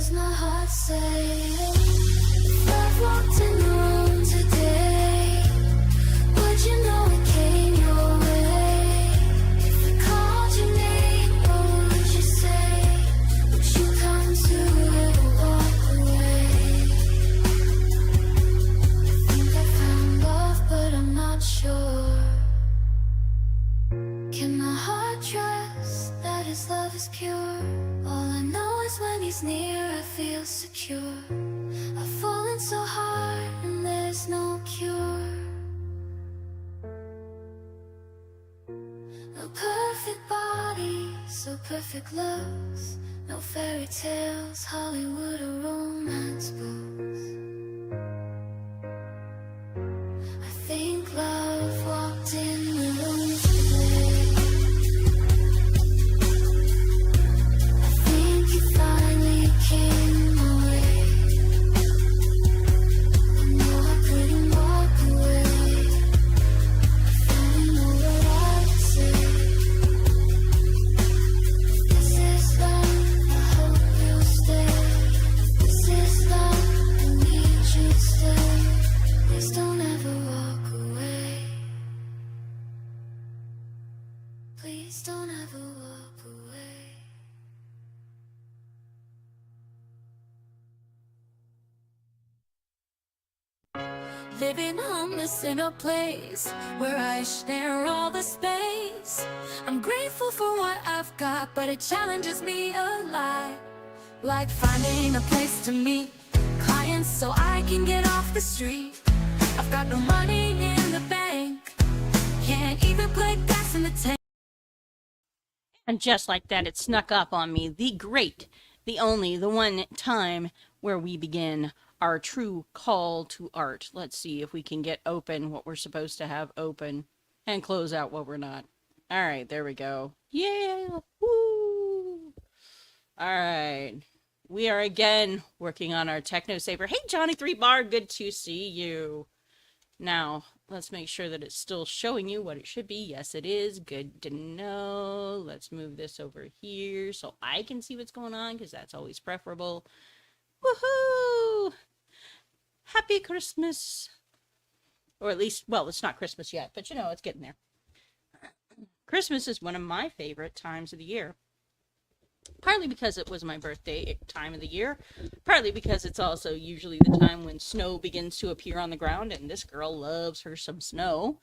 does my heart say? If love walked in the room today, would you know it came your way? If I called your name, what would you say? Would you come to it or walk away? I think I found love, but I'm not sure. Can my heart trust that his love is pure? All I know is when he's near I feel secure. I've fallen so hard and there's no cure. No perfect body, so perfect looks. No fairy tales, Hollywood or romance books. I think love walked in the room today. I think you finally came my way. I know I couldn't walk away. I finally know what I would say. This is love, I hope you'll stay. This is love, I need you to stay. Please don't ever walk away. Please don't ever walk away. Living homeless in a place where I share all the space. I'm grateful for what I've got, but it challenges me a lot. Like finding a place to meet clients so I can get off the street. I've got no money in the bank, can't even play gas in the tank. And just like that, it snuck up on me. The great, the only, the one time where we begin our true call to art. Let's see if we can get open what we're supposed to have open and close out what we're not. All right, there we go. Yeah, woo! All right, we are again working on our Technosavior. Hey, Johnny 3 Bar, good to see you. Now, let's make sure that it's still showing you what it should be. Yes, it is. Good to know. Let's move this over here so I can see what's going on, because that's always preferable. Woohoo! Happy Christmas! Or at least, well, it's not Christmas yet, but you know, it's getting there. Christmas is one of my favorite times of the year. Partly because it was my birthday time of the year. Partly because it's also usually the time when snow begins to appear on the ground, and this girl loves her some snow.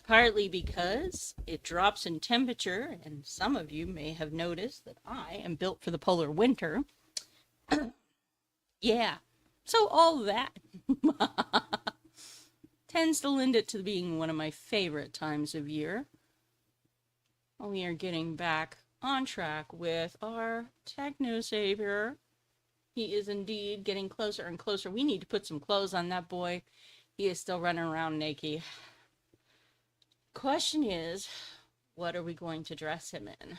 Partly because it drops in temperature, and some of you may have noticed that I am built for the polar winter. Yeah, so all that tends to lend it to being one of my favorite times of year. We are getting back on track with our Technosavior. He is indeed getting closer and closer. We need to put some clothes on that boy. He is still running around naked. Question is, what are we going to dress him in?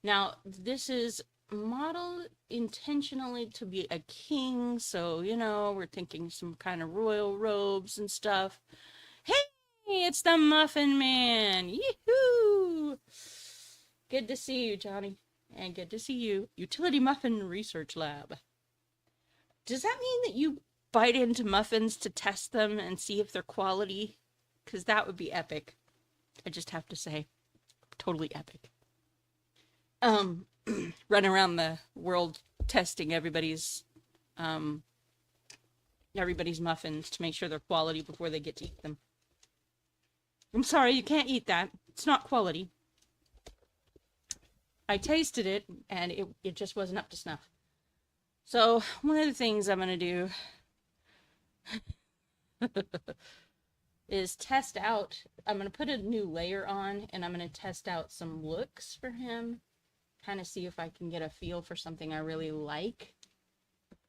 Now, this is modeled intentionally to be a king, so, you know, we're thinking some kind of royal robes and stuff. Hey, it's the Muffin Man! Yee-hoo! Good to see you, Johnny. And good to see you. Utility Muffin Research Lab. Does that mean that you bite into muffins to test them and see if they're quality? Because that would be epic. I just have to say. Totally epic. Run around the world testing everybody's muffins to make sure they're quality before they get to eat them. I'm sorry, you can't eat that. It's not quality. I tasted it, and it just wasn't up to snuff. So, one of the things I'm going to do is test out, I'm going to put a new layer on, and I'm going to test out some looks for him. Kind of see if I can get a feel for something I really like.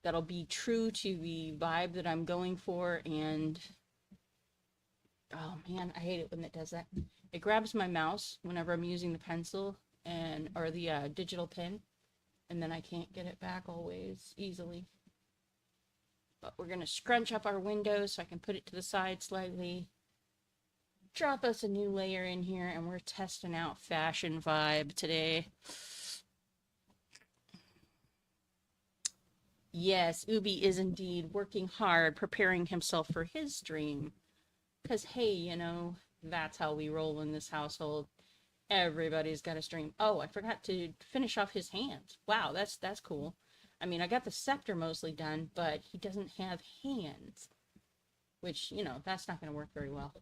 That'll be true to the vibe that I'm going for, and oh man, I hate it when it does that. It grabs my mouse whenever I'm using the pencil or the digital pen, and then I can't get it back always easily. But we're gonna scrunch up our window so I can put it to the side slightly. Drop us a new layer in here, and we're testing out fashion vibe today. Yes, Ubi is indeed working hard, preparing himself for his stream. Because, hey, that's how we roll in this household. Everybody's got a stream. Oh, I forgot to finish off his hands. Wow, that's cool. I mean, I got the scepter mostly done, but he doesn't have hands. Which, that's not going to work very well.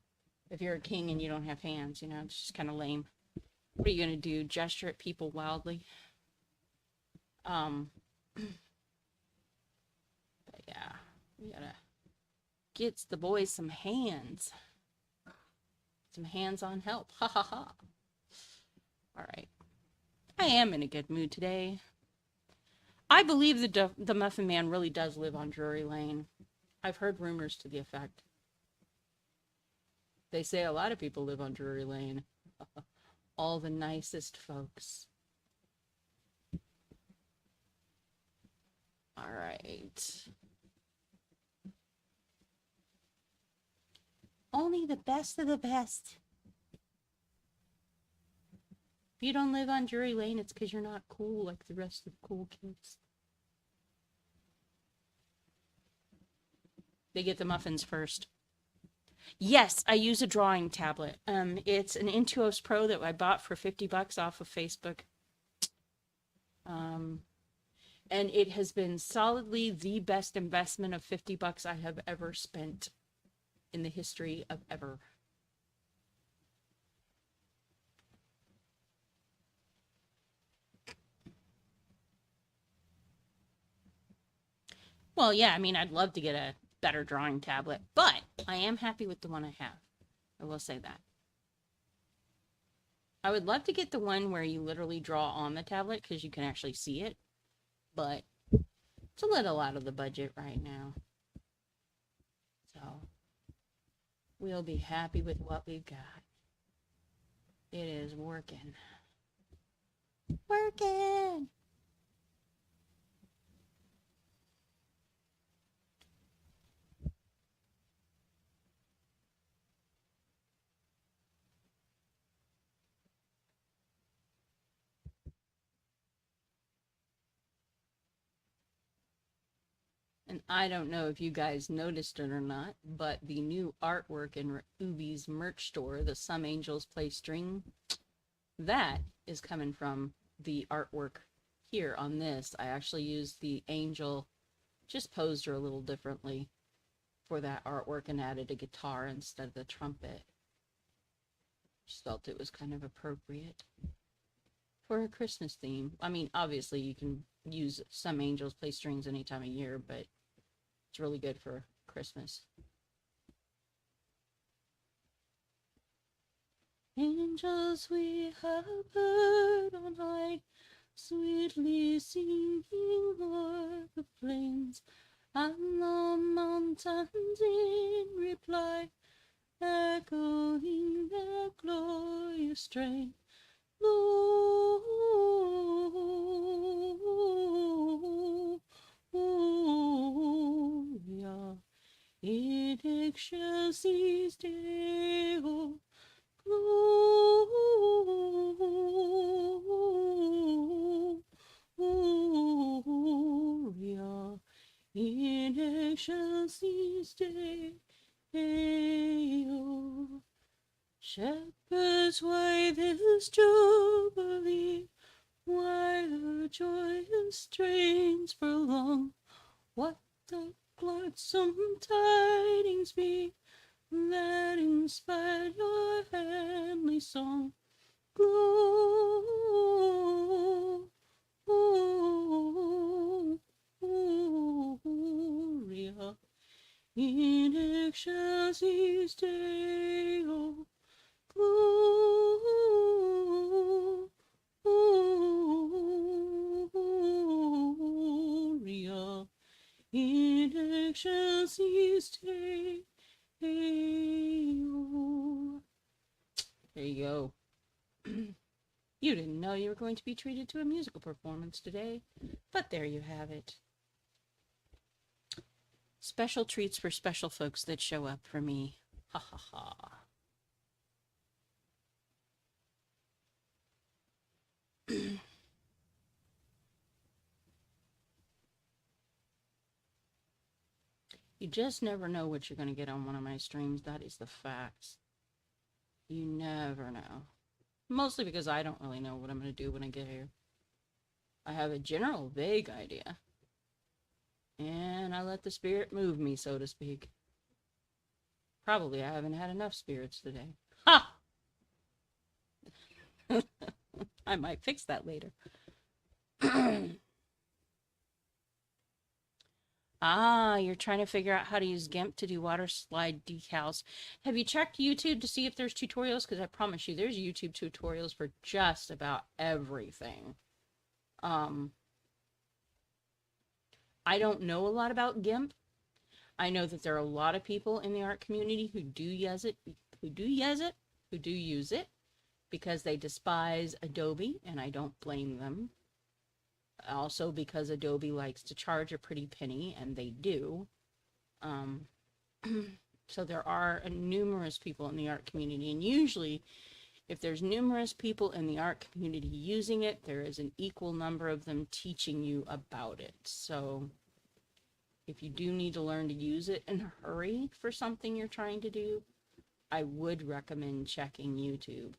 If you're a king and you don't have hands, it's just kind of lame. What are you going to do? Gesture at people wildly? But yeah, we gotta get the boys some hands. Some hands-on help. Ha ha ha. All right. I am in a good mood today. I believe the Muffin Man really does live on Drury Lane. I've heard rumors to the effect. They say a lot of people live on Drury Lane. All the nicest folks. All right. Only the best of the best. If you don't live on Drury Lane, it's because you're not cool like the rest of the cool kids. They get the muffins first. Yes, I use a drawing tablet. It's an Intuos Pro that I bought for $50 off of Facebook. And it has been solidly the best investment of $50 I have ever spent in the history of ever. Well, yeah, I mean, I'd love to get a better drawing tablet, but I am happy with the one I have. I will say that. I would love to get the one where you literally draw on the tablet because you can actually see it, but it's a little out of the budget right now. So we'll be happy with what we've got. It is working. Working! And I don't know if you guys noticed it or not, but the new artwork in Ubi's merch store, the Some Angels Play String, that is coming from the artwork here on this. I actually used the angel, just posed her a little differently for that artwork and added a guitar instead of the trumpet. Just felt it was kind of appropriate for a Christmas theme. I mean, obviously you can use Some Angels Play Strings any time of year, but it's really good for Christmas. Angels we have heard on high, sweetly singing o'er the plains and the mountains in reply, echoing their glorious strain. Gloria in excelsis Deo, Gloria in excelsis Deo. Shepherds, why this jubilee? Why the joyous strains prolong? What the gladsome tidings be that inspire your heavenly song? Gloria in excelsis Deo. Gloria in excelsis Deo. There you go. You didn't know you were going to be treated to a musical performance today, but there you have it. Special treats for special folks that show up for me. Ha ha ha. You just never know what you're going to get on one of my streams. That is the facts. You never know. Mostly because I don't really know what I'm going to do when I get here. I have a general vague idea. And I let the spirit move me, so to speak. Probably I haven't had enough spirits today. Ha! I might fix that later. Ah, you're trying to figure out how to use GIMP to do water slide decals. Have you checked YouTube to see if there's tutorials? Because I promise you, there's YouTube tutorials for just about everything. I don't know a lot about GIMP. I know that there are a lot of people in the art community who do use it, because they despise Adobe, and I don't blame them. Also because Adobe likes to charge a pretty penny, and they do. So there are numerous people in the art community, and usually if there's numerous people in the art community using it, there is an equal number of them teaching you about it. So if you do need to learn to use it in a hurry for something you're trying to do, I would recommend checking YouTube.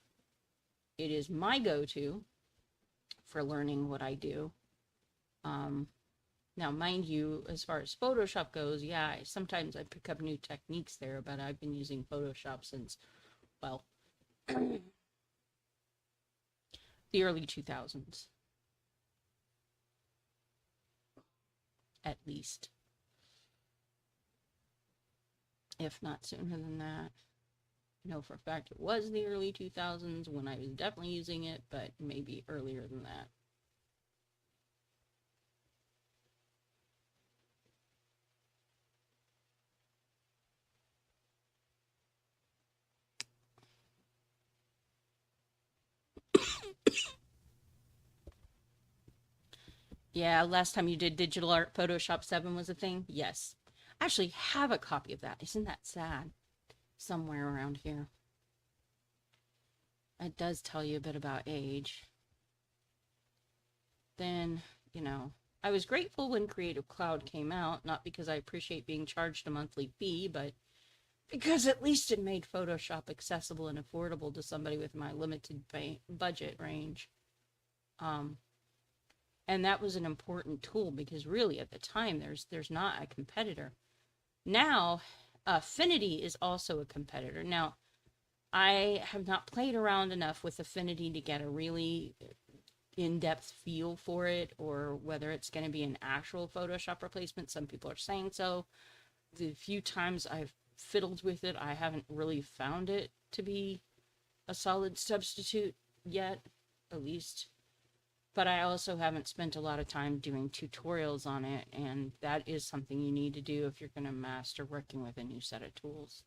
It is my go-to for learning what I do. Now, mind you, as far as Photoshop goes, yeah, sometimes I pick up new techniques there, but I've been using Photoshop since, well, the early 2000s. At least. If not sooner than that. I know for a fact it was the early 2000s when I was definitely using it, but maybe earlier than that. Yeah, last time you did digital art, Photoshop 7 was a thing? Yes. I actually have a copy of that. Isn't that sad? Somewhere around here. It does tell you a bit about age. Then, you know, I was grateful when Creative Cloud came out, not because I appreciate being charged a monthly fee, but because at least it made Photoshop accessible and affordable to somebody with my limited budget range. And that was an important tool because really at the time there's not a competitor. Now, Affinity is also a competitor. Now, I have not played around enough with Affinity to get a really in-depth feel for it, or whether it's going to be an actual Photoshop replacement. Some people are saying so. The few times I've fiddled with it, I haven't really found it to be a solid substitute yet, at least. But I also haven't spent a lot of time doing tutorials on it, and that is something you need to do if you're going to master working with a new set of tools.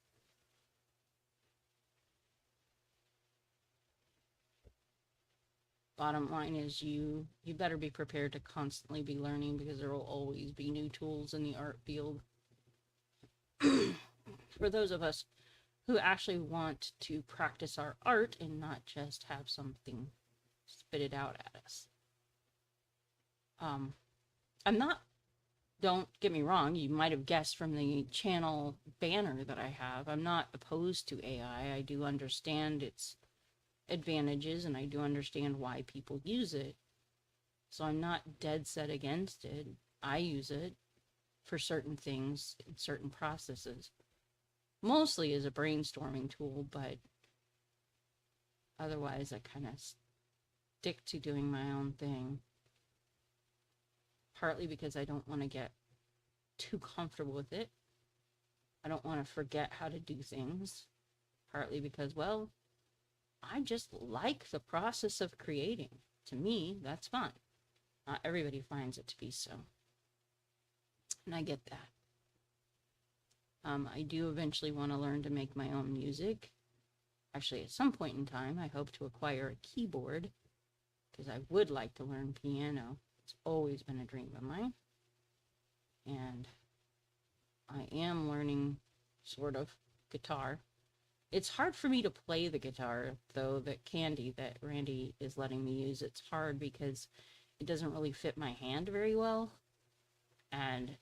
Bottom line is you better be prepared to constantly be learning, because there will always be new tools in the art field. For those of us who actually want to practice our art and not just have something spitted out at us. Don't get me wrong, you might have guessed from the channel banner that I have, I'm not opposed to AI. I do understand its advantages, and I do understand why people use it. So I'm not dead set against it. I use it for certain things in certain processes. Mostly as a brainstorming tool, but otherwise I kind of stick to doing my own thing. Partly because I don't want to get too comfortable with it. I don't want to forget how to do things. Partly because, well, I just like the process of creating. To me, that's fun. Not everybody finds it to be so. And I get that. I do eventually want to learn to make my own music. Actually, at some point in time, I hope to acquire a keyboard, because I would like to learn piano. It's always been a dream of mine. And I am learning, sort of, guitar. It's hard for me to play the guitar, though, that Randy is letting me use. It's hard because it doesn't really fit my hand very well. And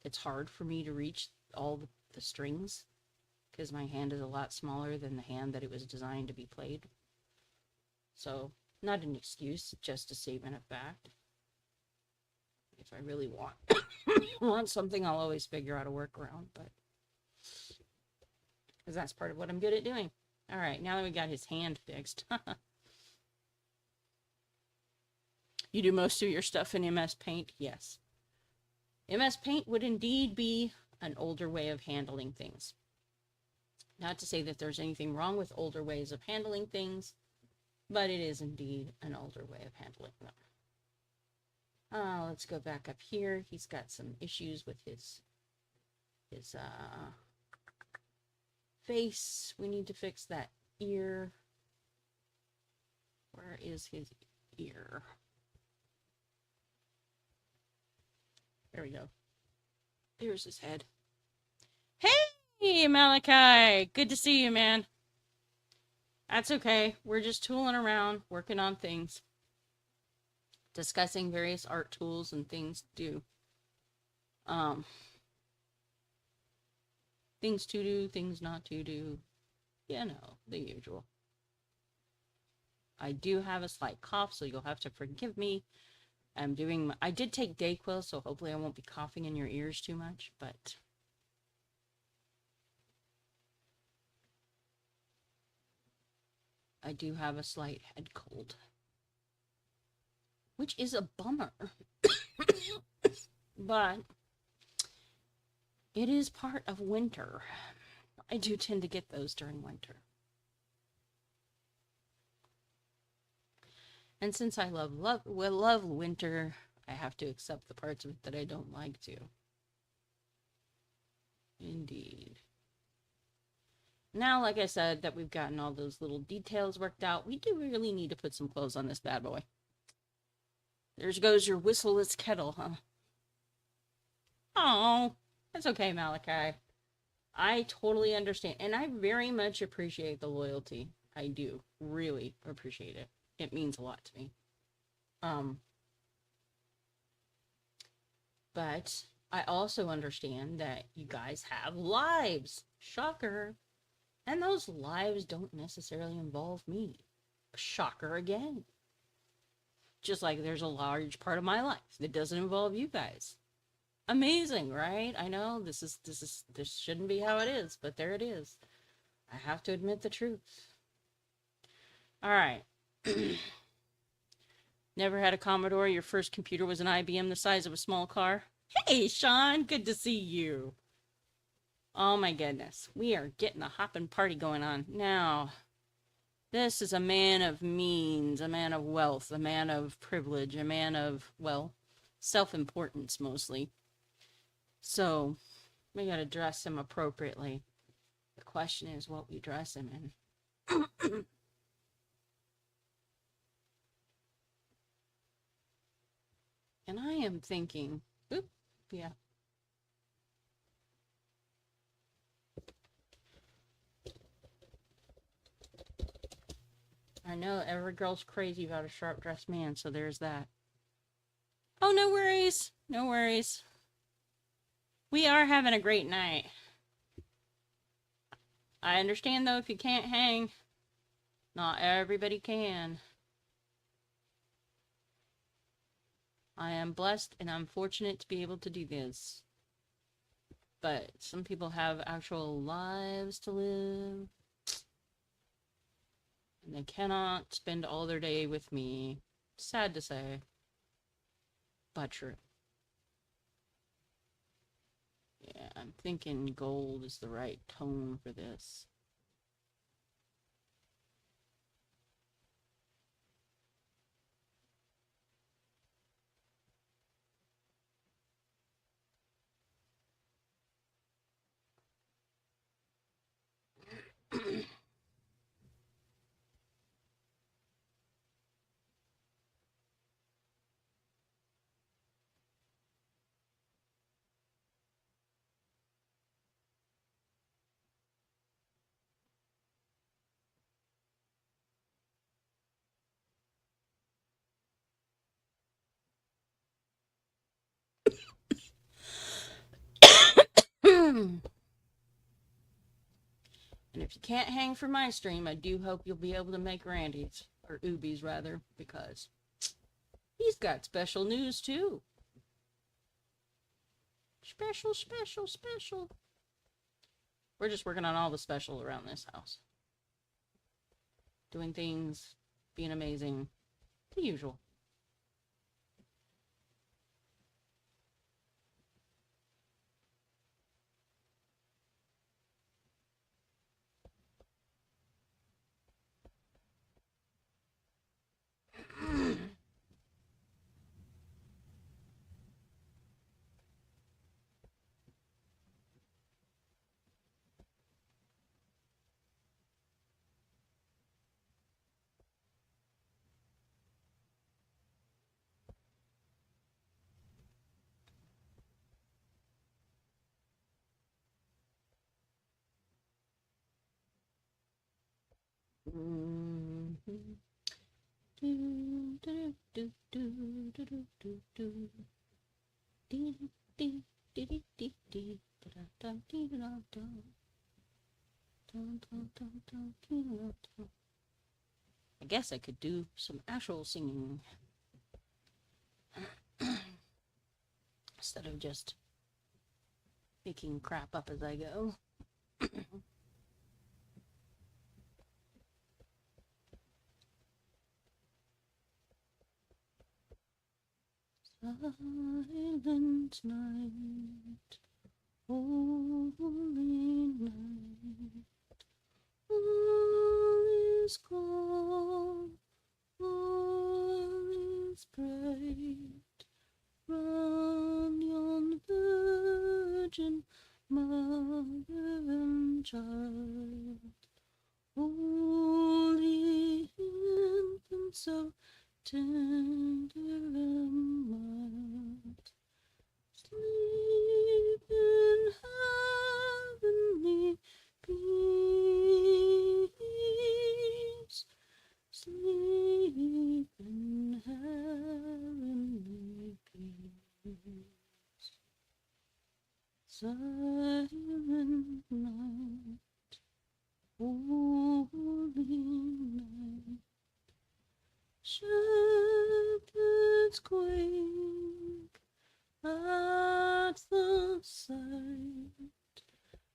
it's hard for me to reach all the strings because my hand is a lot smaller than the hand that it was designed to be played. So, not an excuse, just a statement of fact. If I really want something, I'll always figure out a workaround, but because that's part of what I'm good at doing. All right, now that we got his hand fixed. You do most of your stuff in MS Paint? Yes. MS Paint would indeed be an older way of handling things. Not to say that there's anything wrong with older ways of handling things, but it is indeed an older way of handling them. Let's go back up here. He's got some issues with his face. We need to fix that ear. Where is his ear? There we go. There's his head. Hey, Malachi! Good to see you, man. That's okay. We're just tooling around, working on things. Discussing various art tools and things to do. Things to do, things not to do. You know, the usual. I do have a slight cough, so you'll have to forgive me. I did take Dayquil, so hopefully I won't be coughing in your ears too much, but I do have a slight head cold, which is a bummer. But it is part of winter. I do tend to get those during winter. And since I love winter, I have to accept the parts of it that I don't like to. Indeed. Now, like I said, that we've gotten all those little details worked out, we do really need to put some clothes on this bad boy. There goes your whistleless kettle, huh? Oh, that's okay, Malachi. I totally understand, and I very much appreciate the loyalty. I do really appreciate it. It means a lot to me. But I also understand that you guys have lives. Shocker. And those lives don't necessarily involve me. Shocker again. Just like there's a large part of my life that doesn't involve you guys. Amazing, right? I know this shouldn't be how it is, but there it is. I have to admit the truth. All right. Never had a Commodore. Your first computer was an IBM the size of a small car. Hey, Sean, good to see you. Oh my goodness. We are getting a hopping party going on. Now, this is a man of means, a man of wealth, a man of privilege, a man of, well, self-importance mostly. So, we gotta dress him appropriately. The question is what we dress him in. And I am thinking, yeah. I know every girl's crazy about a sharp-dressed man, so there's that. Oh, no worries. No worries. We are having a great night. I understand, though, if you can't hang. Not everybody can. I am blessed and I'm fortunate to be able to do this. But some people have actual lives to live. And they cannot spend all their day with me. Sad to say. But true. Yeah, I'm thinking gold is the right tone for this. And if you can't hang for my stream, I do hope you'll be able to make Randy's, or Ubi's rather, because he's got special news too. Special, special, special. We're just working on all the special around this house. Doing things, being amazing, the usual. I guess I could do some actual singing instead of just making crap up as I go. Silent night, holy night, all is calm, all is bright, round yon virgin mother and child, holy infant so tender and mild, sleep in heavenly peace, sleep in heavenly peace. Silent night, holy night, shepherds quake at the sight,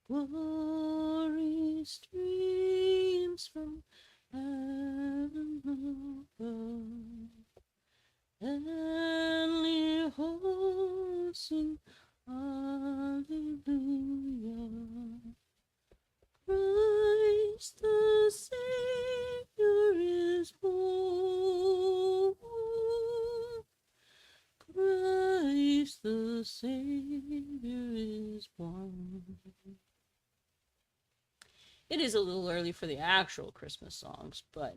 glory streams from heaven above, heavenly hosts sing Alleluia. Christ the Savior is born. Christ the Savior is born. It is a little early for the actual Christmas songs, but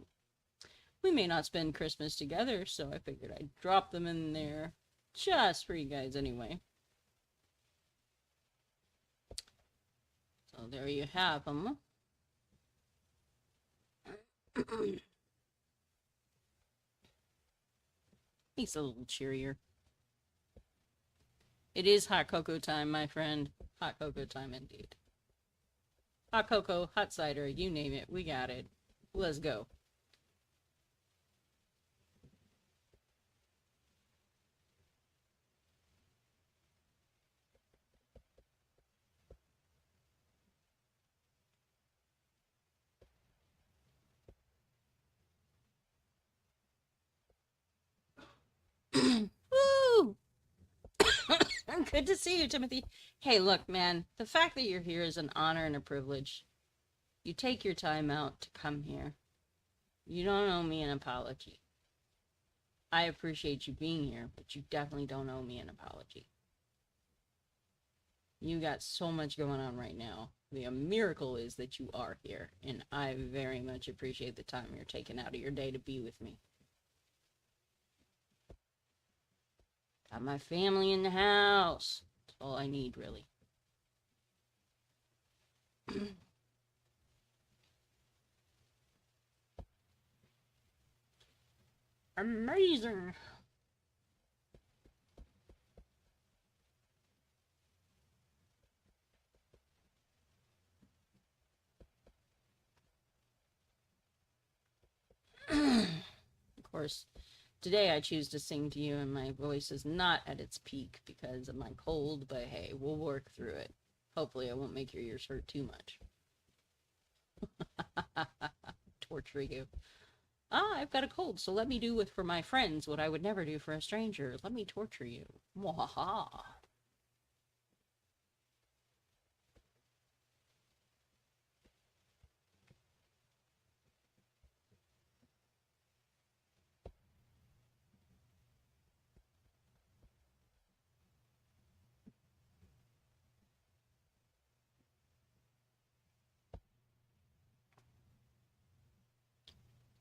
we may not spend Christmas together, so I figured I'd drop them in there just for you guys anyway. So there you have them. Makes it a little cheerier. It is hot cocoa time, my friend. Hot cocoa time indeed. Hot cocoa, hot cider, you name it, we got it. Let's go. Woo! Good to see you, Timothy. Hey, look, man, the fact that you're here is an honor and a privilege. You take your time out to come here. You don't owe me an apology. I appreciate you being here, but you definitely don't owe me an apology. You got so much going on right now. The miracle is that you are here, and I very much appreciate the time you're taking out of your day to be with me. Got my family in the house. That's all I need, really. Amazing. course, today I choose to sing to you and my voice is not at its peak because of my cold, but hey, we'll work through it. Hopefully I won't make your ears hurt too much. Torture you. I've got a cold, so let me do for my friends what I would never do for a stranger. Let me torture you. Mwahaha.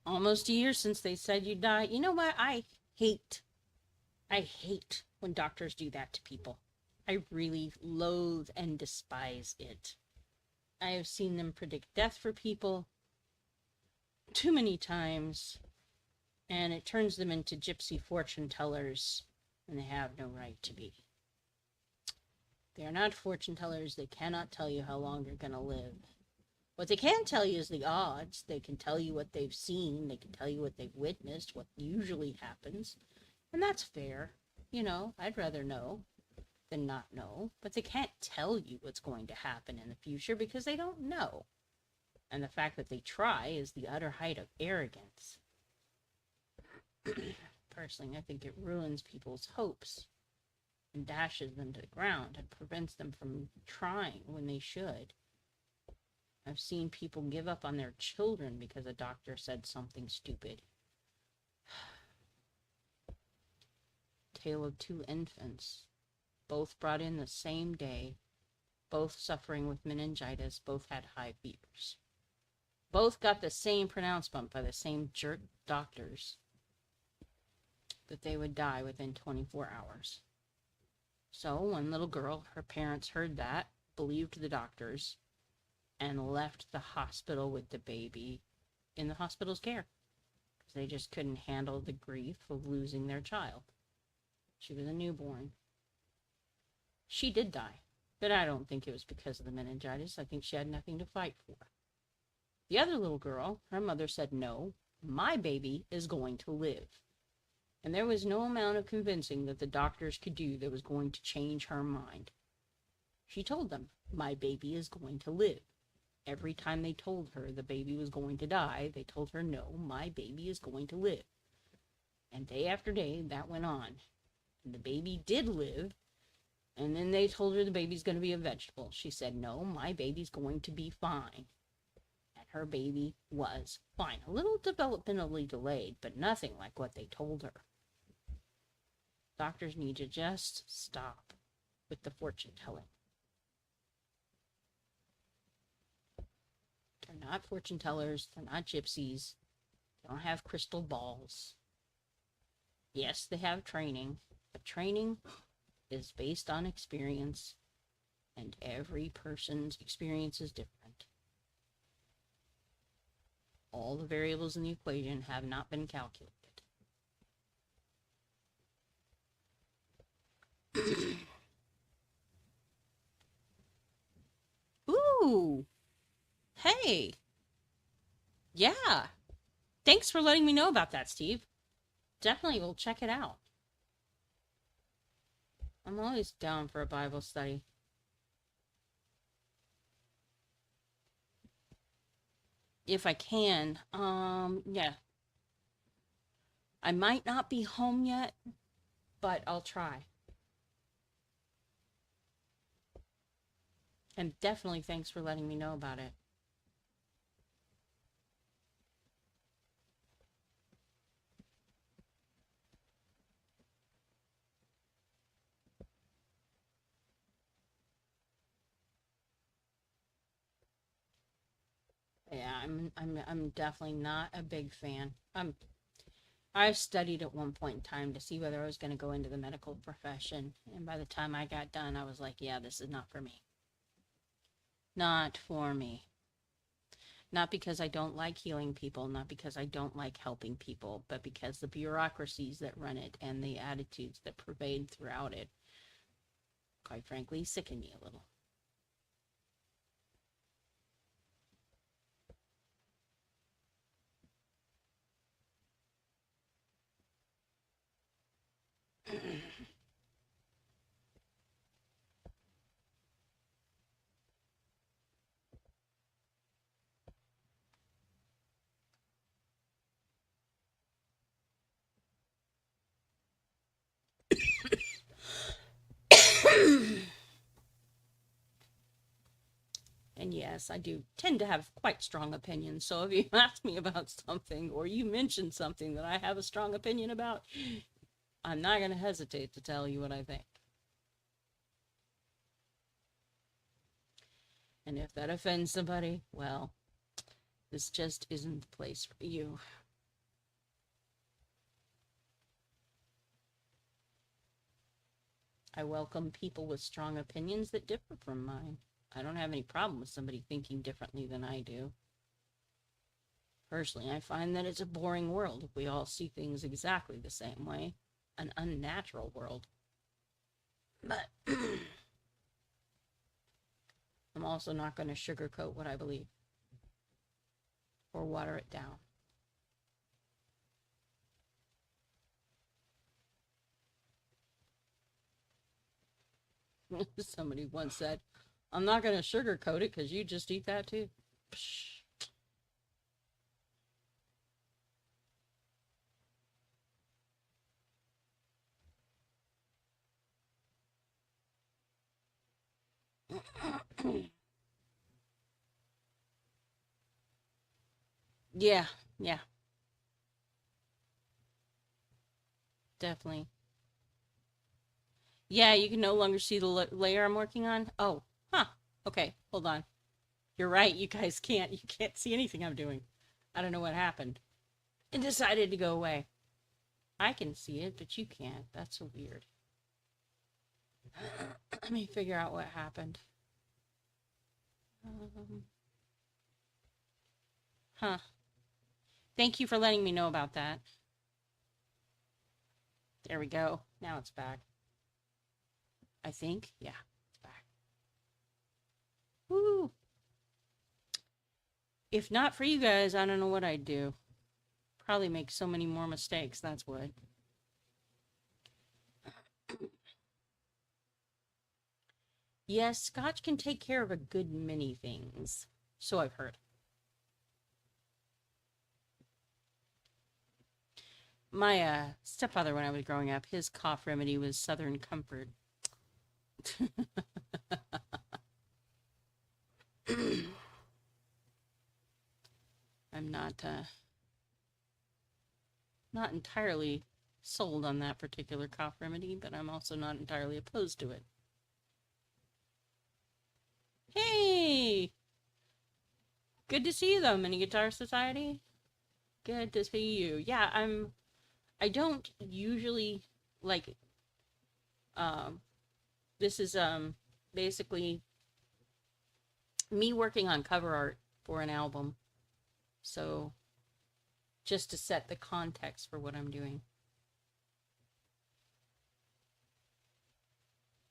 Almost a year since they said you'd die. You know what? I hate when doctors do that to people. I really loathe and despise it. I have seen them predict death for people too many times, and it turns them into gypsy fortune tellers, and they have no right to be. They are not fortune tellers. They cannot tell you how long you're going to live. What they can tell you is the odds. They can tell you what they've seen. They can tell you what they've witnessed, what usually happens. And that's fair. You know, I'd rather know than not know. But they can't tell you what's going to happen in the future because they don't know. And the fact that they try is the utter height of arrogance. Personally, I think it ruins people's hopes and dashes them to the ground and prevents them from trying when they should. I've seen people give up on their children because a doctor said something stupid. Tale of two infants, both brought in the same day, both suffering with meningitis, both had high fevers. Both got the same pronouncement by the same jerk doctors that they would die within 24 hours. So one little girl, her parents heard that, believed the doctors, and left the hospital with the baby in the hospital's care. They just couldn't handle the grief of losing their child. She was a newborn. She did die, but I don't think it was because of the meningitis. I think she had nothing to fight for. The other little girl, her mother said, no, my baby is going to live. And there was no amount of convincing that the doctors could do that was going to change her mind. She told them, my baby is going to live. Every time they told her the baby was going to die, they told her, no, my baby is going to live. And day after day, that went on. And the baby did live. And then they told her the baby's going to be a vegetable. She said, no, my baby's going to be fine. And her baby was fine. A little developmentally delayed, but nothing like what they told her. Doctors need to just stop with the fortune telling. They're not fortune tellers. They're not gypsies. They don't have crystal balls. Yes, they have training, but training is based on experience, and every person's experience is different. All the variables in the equation have not been calculated. Ooh! Hey! Yeah! Thanks for letting me know about that, Steve. Definitely will check it out. I'm always down for a Bible study. If I can. Yeah. I might not be home yet, but I'll try. And definitely thanks for letting me know about it. Yeah, I'm definitely not a big fan. I studied at one point in time to see whether I was going to go into the medical profession, and by the time I got done, I was like, yeah, this is not for me. Not for me. Not because I don't like healing people, not because I don't like helping people, but because the bureaucracies that run it and the attitudes that pervade throughout it, quite frankly, sicken me a little. And yes, I do tend to have quite strong opinions. So if you ask me about something or you mention something that I have a strong opinion about, I'm not going to hesitate to tell you what I think. And if that offends somebody, well, this just isn't the place for you. I welcome people with strong opinions that differ from mine. I don't have any problem with somebody thinking differently than I do. Personally, I find that it's a boring world if we all see things exactly the same way. An unnatural world. But I'm also not going to sugarcoat what I believe or water it down. Somebody once said, I'm not going to sugarcoat it because you just eat that too. Psh. Yeah, yeah. Definitely. Yeah, you can no longer see the layer I'm working on. Oh, huh. Okay, hold on. You're right, you guys can't. You can't see anything I'm doing. I don't know what happened. It decided to go away. I can see it, but you can't. That's so weird. Let me figure out what happened. Huh. Thank you for letting me know about that. There we go. Now it's back. I think. Yeah, it's back. Woo! If not for you guys, I don't know what I'd do. Probably make so many more mistakes, that's what. Yes, Scotch can take care of a good many things. So I've heard. My stepfather, when I was growing up, his cough remedy was Southern Comfort. I'm not entirely sold on that particular cough remedy, but I'm also not entirely opposed to it. Hey! Good to see you though, Mini Guitar Society. Good to see you. Yeah, I don't usually like this is basically me working on cover art for an album. So just to set the context for what I'm doing.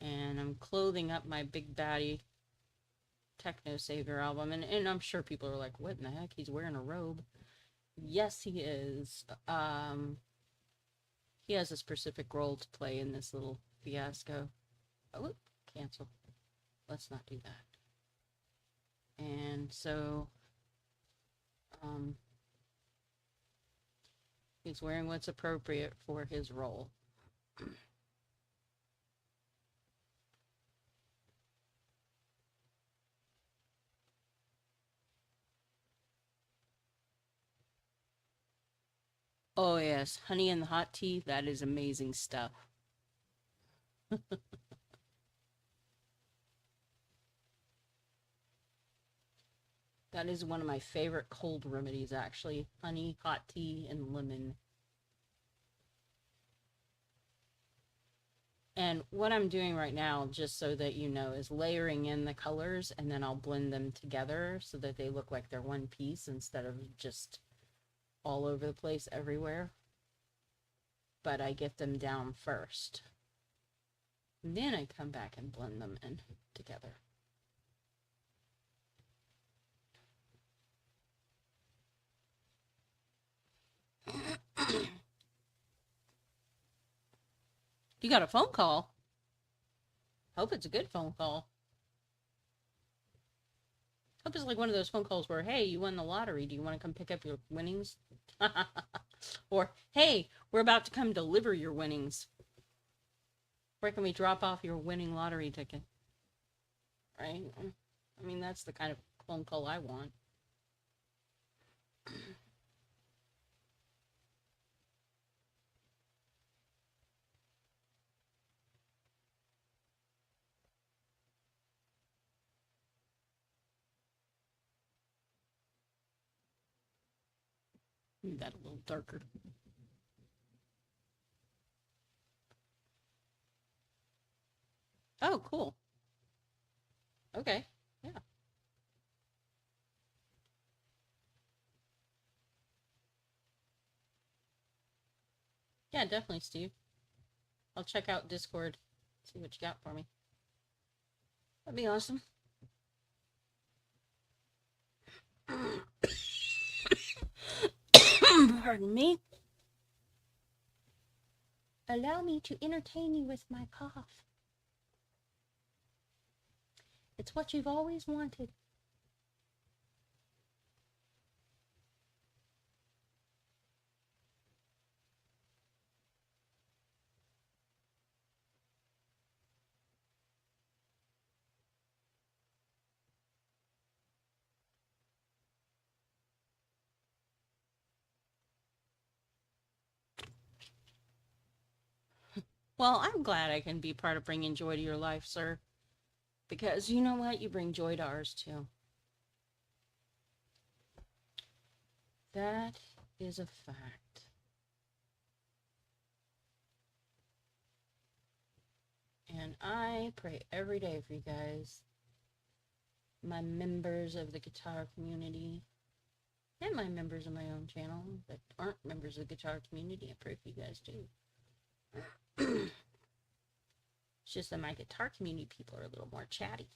And I'm clothing up my big baddie Technosavior album, and I'm sure people are like, what in the heck? He's wearing a robe. Yes, he is. He has a specific role to play in this little fiasco. Oh, cancel. Let's not do that. And so, he's wearing what's appropriate for his role. Oh yes, honey in the hot tea, that is amazing stuff. That is one of my favorite cold remedies, actually. Honey, hot tea, and lemon. And what I'm doing right now, just so that you know, is layering in the colors, and then I'll blend them together so that they look like they're one piece instead of just all over the place everywhere. But I get them down first. And then I come back and blend them in together. You got a phone call? Hope it's a good phone call. Hope it's like one of those phone calls where, hey, you won the lottery. Do you want to come pick up your winnings? Or, hey, we're about to come deliver your winnings. Where can we drop off your winning lottery ticket? Right? I mean, that's the kind of phone call I want. Move that a little darker. Oh, cool. Okay. Yeah. Yeah, definitely, Steve. I'll check out Discord. See what you got for me. That'd be awesome. Pardon me. Allow me to entertain you with my cough. It's what you've always wanted. Well, I'm glad I can be part of bringing joy to your life, sir. Because you know what? You bring joy to ours, too. That is a fact. And I pray every day for you guys, my members of the guitar community, and my members of my own channel that aren't members of the guitar community. I pray for you guys, too. It's just that my guitar community people are a little more chatty.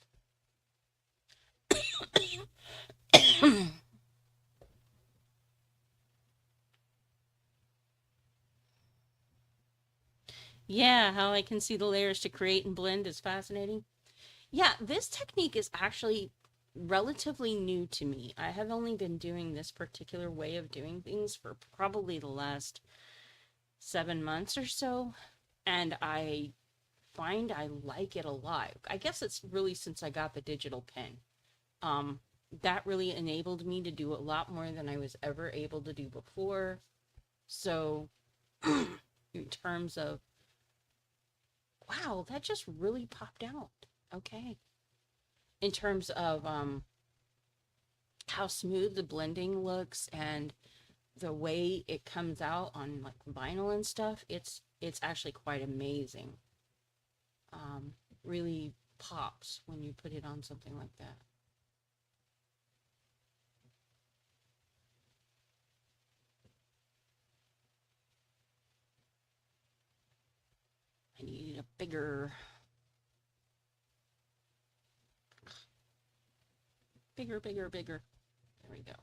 Yeah, how I can see the layers to create and blend is fascinating. Yeah, this technique is actually relatively new to me. I have only been doing this particular way of doing things for probably the last 7 months or so, and I find I like it a lot. I guess it's really since I got the digital pen. That really enabled me to do a lot more than I was ever able to do before. So, in terms of, wow, that just really popped out. Okay. In terms of how smooth the blending looks and the way it comes out on like vinyl and stuff, it's actually quite amazing. Really pops when you put it on something like that. I need a bigger, bigger. There we go.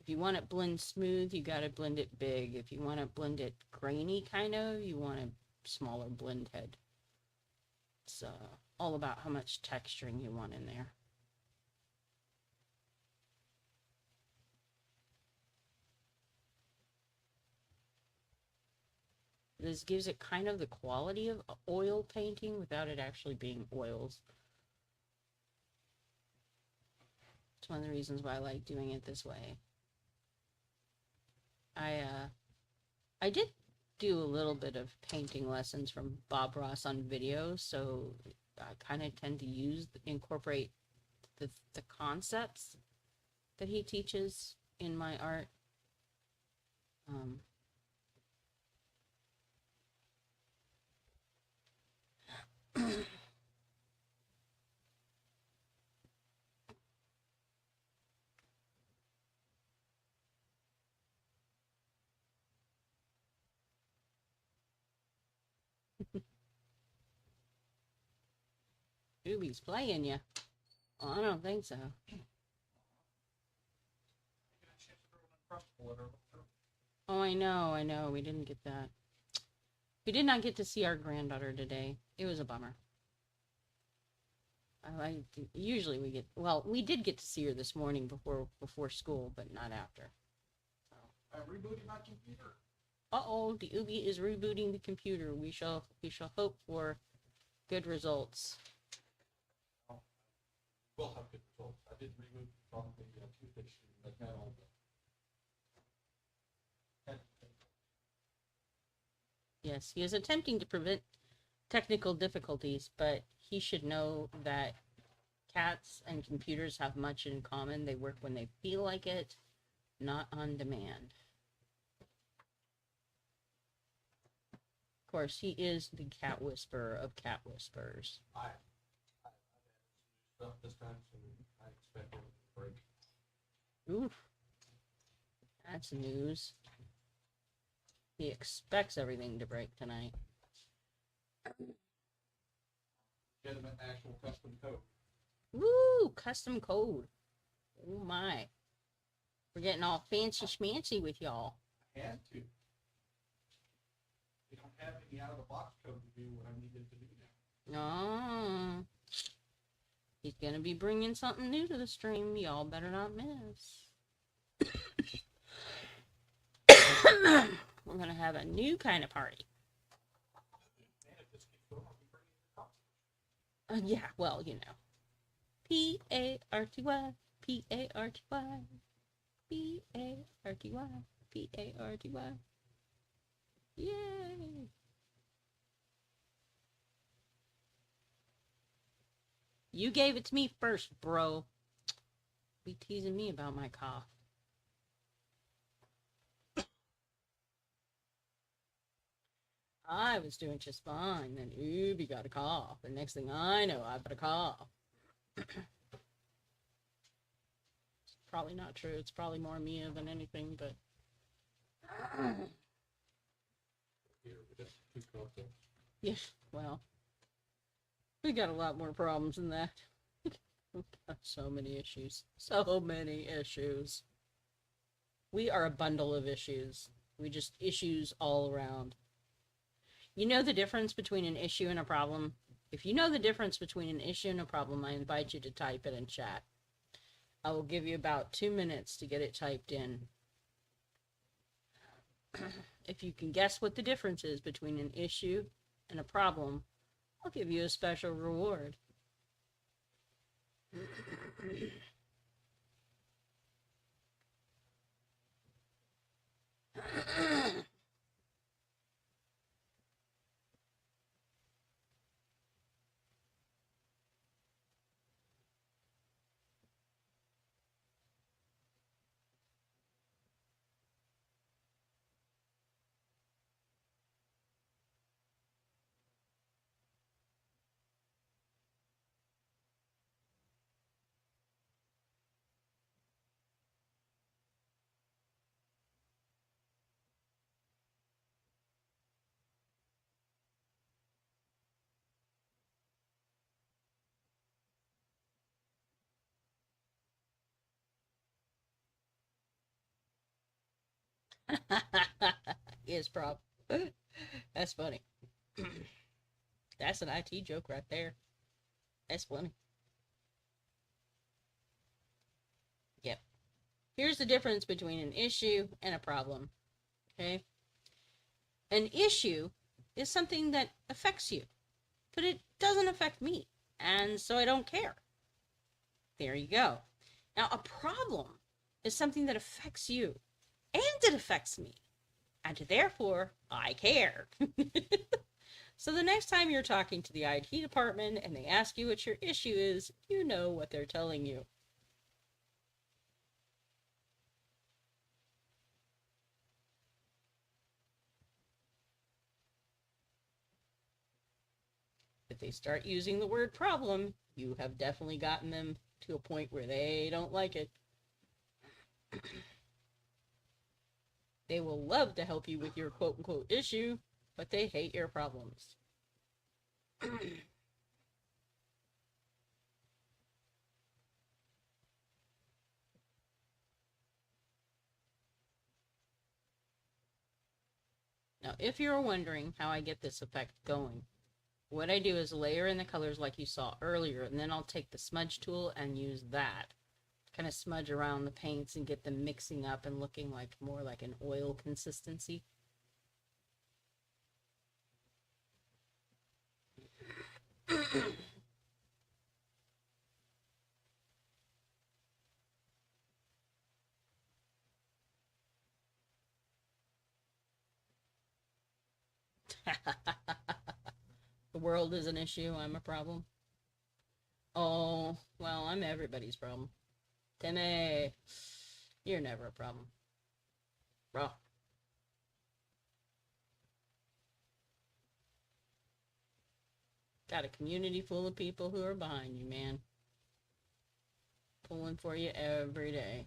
If you want it blend smooth, you got to blend it big. If you want to blend it grainy, kind of, you want a smaller blend head. It's all about how much texturing you want in there. This gives it kind of the quality of oil painting without it actually being oils. It's one of the reasons why I like doing it this way. I did do a little bit of painting lessons from Bob Ross on video, so I kind of tend to incorporate the concepts that he teaches in my art. Doobie's playing you. Well, I don't think so. Oh, I know. We didn't get that. We did not get to see our granddaughter today. It was a bummer. Usually we get, well, we did get to see her this morning before school, but not after. So. I'm rebooting my computer. Uh-oh, the Ubi is rebooting the computer. We shall hope for good results. will have good results. I did remove from the tooth issue, like not all of it. Yes, he is attempting to prevent technical difficulties, but he should know that cats and computers have much in common. They work when they feel like it, not on demand. Of course, he is the cat whisperer of cat whisperers. I stuff this time, so I expect it to break. Oof. That's news. He expects everything to break tonight. Get them an actual custom code. Woo! Custom code. Oh my. We're getting all fancy schmancy with y'all. I had to. They don't have any out of the box code to do what I needed to do now. Oh. He's gonna be bringing something new to the stream. Y'all better not miss. We're gonna have a new kind of party. Man, if this keeps going, I'll be bringing the cops. Yeah, well, you know. P-A-R-T-Y, P-A-R-T-Y, P-A-R-T-Y, P-A-R-T-Y. Yay! You gave it to me first, bro. Be teasing me about my cough. I was doing just fine. Then Ubi got a cough. And next thing I know, I've got a cough. It's probably not true. It's probably more Mia than anything, but... Here, we just two codes. Yeah, well... We got a lot more problems than that. We've got so many issues. So many issues. We are a bundle of issues. We just issues all around. You know the difference between an issue and a problem? If you know the difference between an issue and a problem, I invite you to type it in chat. I will give you about 2 minutes to get it typed in. If you can guess what the difference is between an issue and a problem, I'll give you a special reward. Is prob. That's funny. That's an IT joke right there. That's funny. Yep. Here's the difference between an issue and a problem. Okay? An issue is something that affects you, but it doesn't affect me, and so I don't care. There you go. Now, a problem is something that affects you, and it affects me, and therefore, I care. So the next time you're talking to the IT department and they ask you what your issue is, you know what they're telling you. If they start using the word problem, you have definitely gotten them to a point where they don't like it. They will love to help you with your quote-unquote issue, but they hate your problems. Now, if you're wondering how I get this effect going, what I do is layer in the colors like you saw earlier, and then I'll take the smudge tool and use that. Kind of smudge around the paints and get them mixing up and looking like more like an oil consistency. The world is an issue. I'm a problem. Oh, well, I'm everybody's problem. Timmy, you're never a problem. Bro. Got a community full of people who are behind you, man. Pulling for you every day.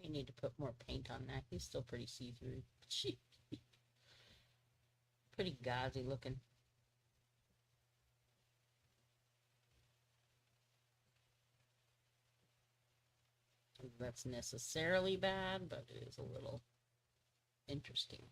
We need to put more paint on that. He's still pretty see-through. Pretty gauzy looking. That's necessarily bad, but it is a little interesting.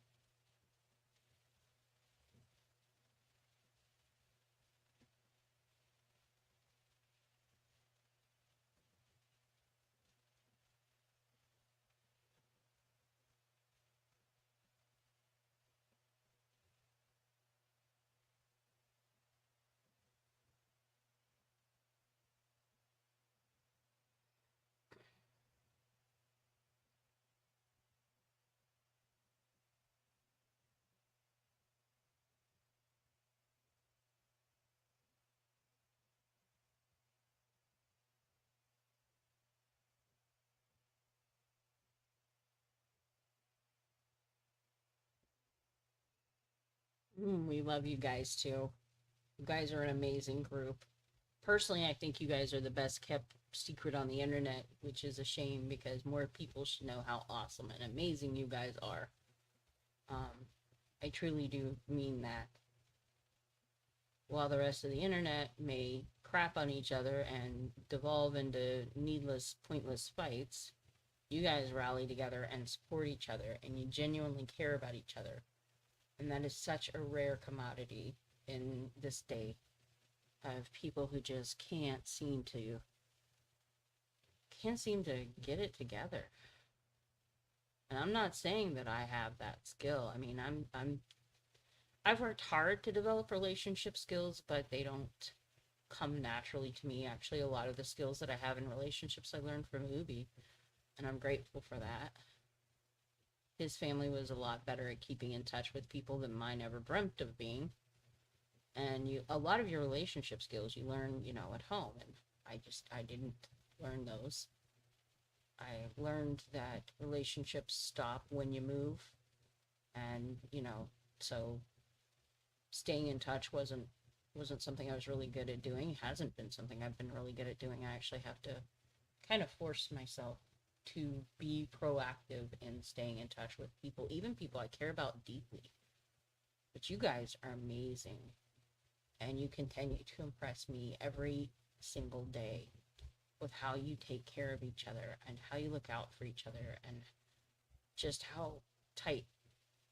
We love you guys too. You guys are an amazing group. Personally, I think you guys are the best kept secret on the internet, which is a shame because more people should know how awesome and amazing you guys are. I truly do mean that. While the rest of the internet may crap on each other and devolve into needless, pointless fights, you guys rally together and support each other, and you genuinely care about each other. And that is such a rare commodity in this day of people who just can't seem to get it together. And I'm not saying that I have that skill. I mean, I've worked hard to develop relationship skills, but they don't come naturally to me. Actually, a lot of the skills that I have in relationships I learned from Ubi, and I'm grateful for that. His family was a lot better at keeping in touch with people than mine ever dreamt of being. And a lot of your relationship skills you learn, at home, and I didn't learn those. I learned that relationships stop when you move, and so staying in touch wasn't something I was really good at doing. It hasn't been something I've been really good at doing. I actually have to kind of force myself to be proactive in staying in touch with people, even people I care about deeply. But you guys are amazing, and you continue to impress me every single day with how you take care of each other and how you look out for each other and just how tight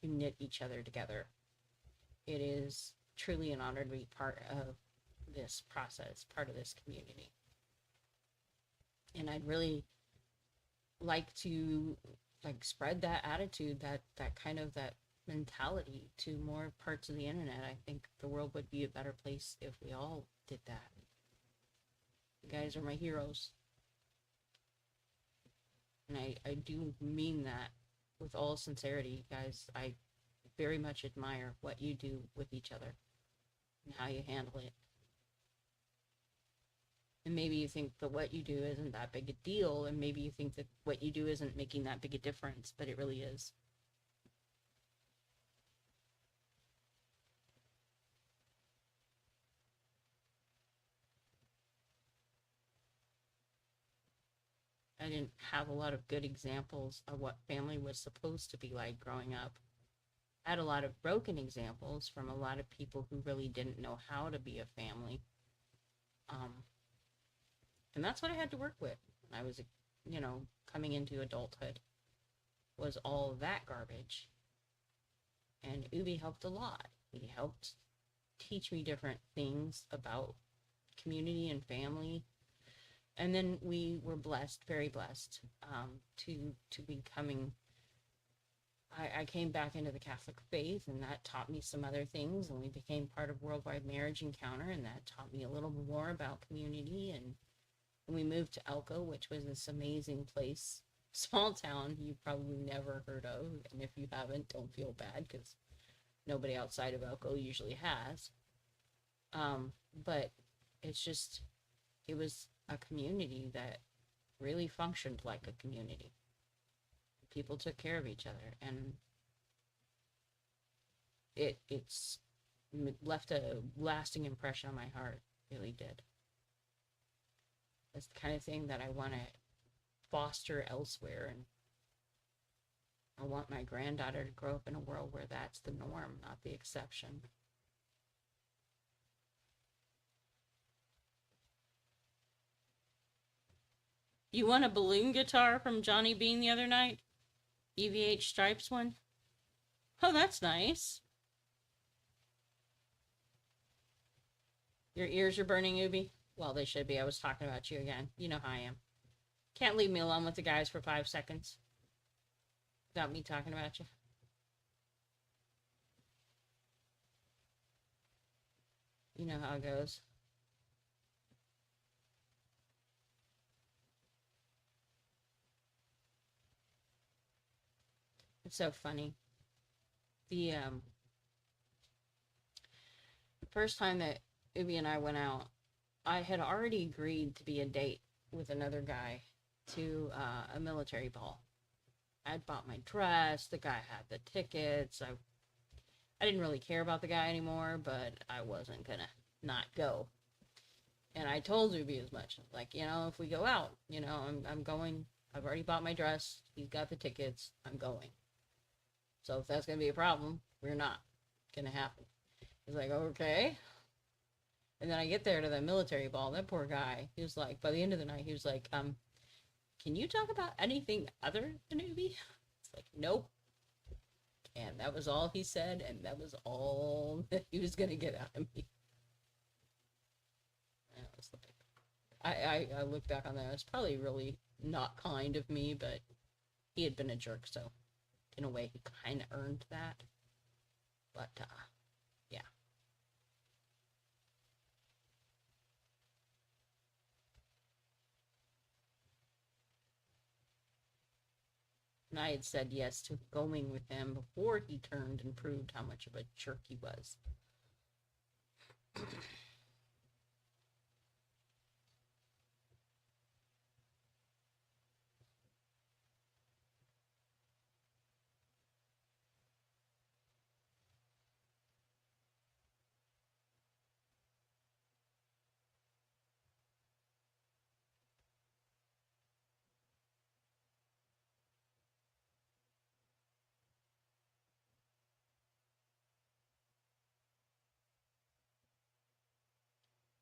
you knit each other together. It is truly an honor to be part of this process, part of this community. And I'd really like to spread that attitude, that kind of that mentality to more parts of the internet. I think the world would be a better place if we all did that. You guys are my heroes. And I do mean that with all sincerity, guys. I very much admire what you do with each other and how you handle it. And maybe you think that what you do isn't that big a deal, and maybe you think that what you do isn't making that big a difference, but it really is. I didn't have a lot of good examples of what family was supposed to be like growing up. I had a lot of broken examples from a lot of people who really didn't know how to be a family. And that's what I had to work with when I was, coming into adulthood, was all of that garbage. And Ubi helped a lot. He helped teach me different things about community and family. And then we were blessed, very blessed, to becoming. I came back into the Catholic faith, and that taught me some other things. And we became part of Worldwide Marriage Encounter, and that taught me a little more about community. And we moved to Elko, which was this amazing place, small town you've probably never heard of. And if you haven't, don't feel bad, because nobody outside of Elko usually has. But it's just, it was a community that really functioned like a community. People took care of each other, and it's left a lasting impression on my heart. It really did. It's the kind of thing that I want to foster elsewhere, and I want my granddaughter to grow up in a world where that's the norm, not the exception. You won a balloon guitar from Johnny Bean the other night? EVH Stripes one? Oh, that's nice. Your ears are burning, Ubi? Well, they should be. I was talking about you again. You know how I am. Can't leave me alone with the guys for 5 seconds without me talking about you. You know how it goes. It's so funny. The first time that Ubi and I went out, I had already agreed to be a date with another guy to a military ball. I'd bought my dress, the guy had the tickets. I didn't really care about the guy anymore, but I wasn't gonna not go. And I told Ubi as much. Like, if we go out, I'm going. I've already bought my dress. He's got the tickets. I'm going. So if that's going to be a problem, we're not going to happen. He's like, okay. And then I get there to the military ball. That poor guy, he was like, by the end of the night, he was like, can you talk about anything other than Ubi? It's like, nope. And that was all he said, and that was all that he was going to get out of me. And I was like, I look back on that. It was probably really not kind of me, but he had been a jerk, so in a way, he kind of earned that. But, yeah. And I had said yes to going with him before he turned and proved how much of a jerk he was.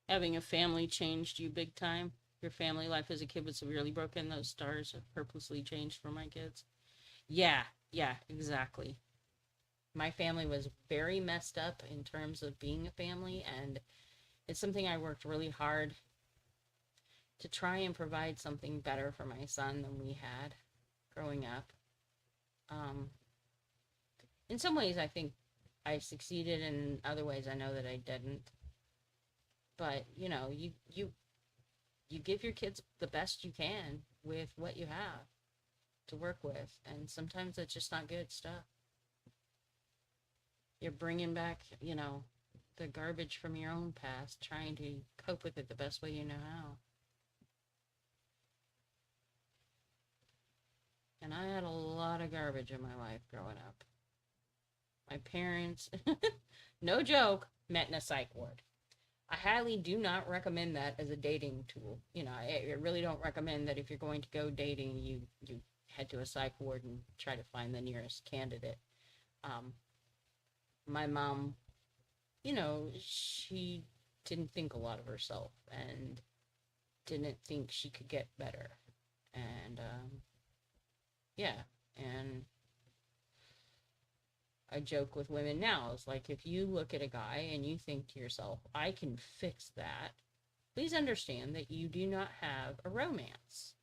Having a family changed you big time? Your family life as a kid was severely broken? Those stars have purposely changed for my kids? Yeah, exactly. My family was very messed up in terms of being a family, and it's something I worked really hard to try and provide something better for my son than we had growing up. In some ways, I think I succeeded, and in other ways, I know that I didn't. But, you give your kids the best you can with what you have to work with, and sometimes it's just not good stuff. You're bringing back, the garbage from your own past, trying to cope with it the best way you know how. And I had a lot of garbage in my life growing up. My parents, no joke, met in a psych ward. I highly do not recommend that as a dating tool. I really don't recommend that if you're going to go dating, you head to a psych ward and try to find the nearest candidate. My mom, she didn't think a lot of herself and didn't think she could get better. And, yeah, and I joke with women now. It's like, if you look at a guy and you think to yourself, I can fix that, please understand that you do not have a romance.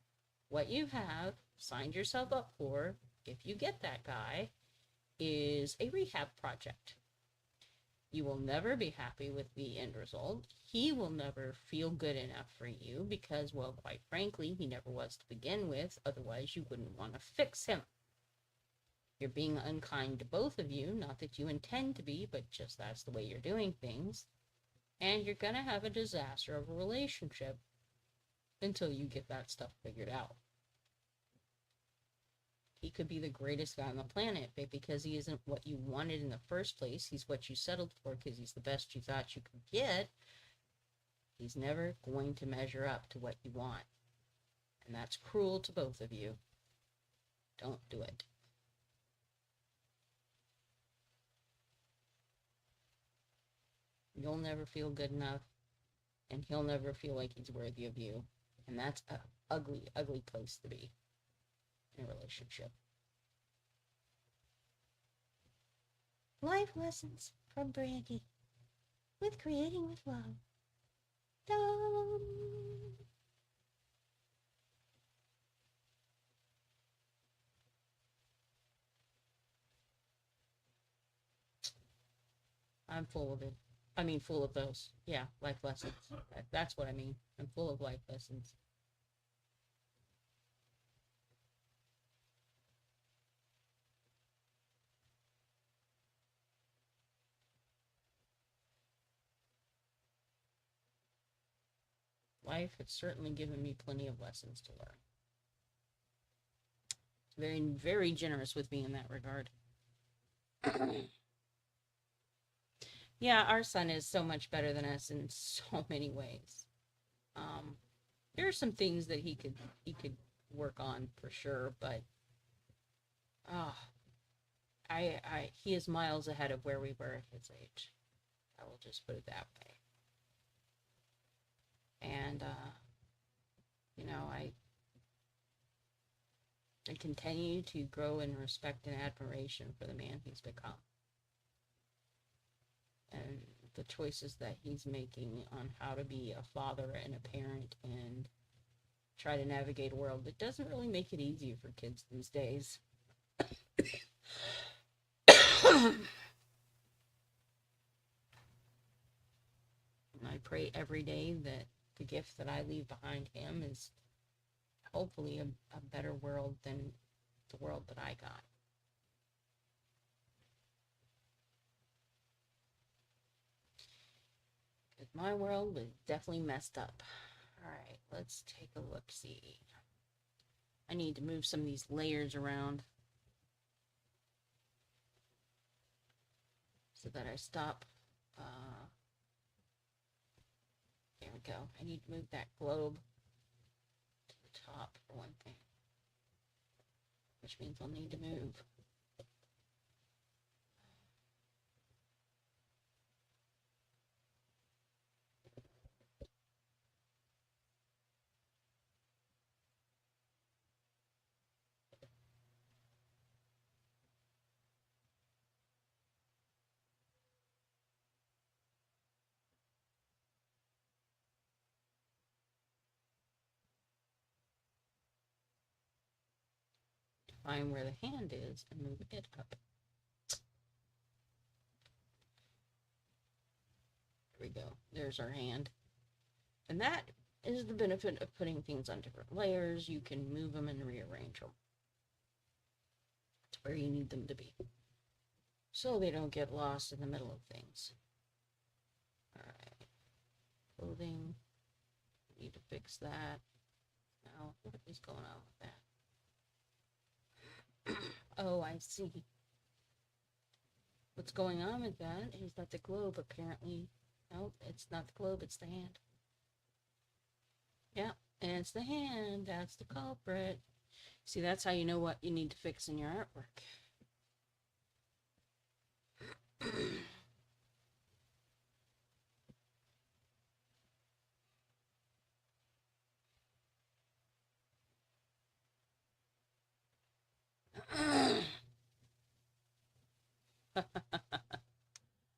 What you have signed yourself up for, if you get that guy, is a rehab project. You will never be happy with the end result. He will never feel good enough for you because, well, quite frankly, he never was to begin with. Otherwise, you wouldn't want to fix him. You're being unkind to both of you, not that you intend to be, but just that's the way you're doing things. And you're going to have a disaster of a relationship until you get that stuff figured out. He could be the greatest guy on the planet, but because he isn't what you wanted in the first place, he's what you settled for because he's the best you thought you could get, he's never going to measure up to what you want. And that's cruel to both of you. Don't do it. You'll never feel good enough, and he'll never feel like he's worthy of you. And that's an ugly, ugly place to be in a relationship. Life lessons from Brandy with Creating with Love. Dum. I'm full of it. I mean, full of those. Yeah, life lessons. That's what I mean. I'm full of life lessons. Life has certainly given me plenty of lessons to learn. It's very, very generous with me in that regard. Yeah, our son is so much better than us in so many ways. There are some things that he could work on for sure, but he is miles ahead of where we were at his age. I will just put it that way. And I continue to grow in respect and admiration for the man he's become. And the choices that he's making on how to be a father and a parent and try to navigate a world that doesn't really make it easy for kids these days. And I pray every day that the gift that I leave behind him is hopefully a better world than the world that I got. Because my world was definitely messed up. Alright, let's take a look-see. I need to move some of these layers around so that I stop. There we go. I need to move that globe to the top for one thing, which means I'll need to move to find where the hand is and move it up. There we go. There's our hand. And that is the benefit of putting things on different layers. You can move them and rearrange them to where you need them to be, so they don't get lost in the middle of things. Alright. Clothing. Need to fix that. Now, what is going on with that? Oh, I see. What's going on with that is that the globe apparently... Nope, it's not the globe, it's the hand. Yeah, it's the hand. That's the culprit. See, that's how you know what you need to fix in your artwork.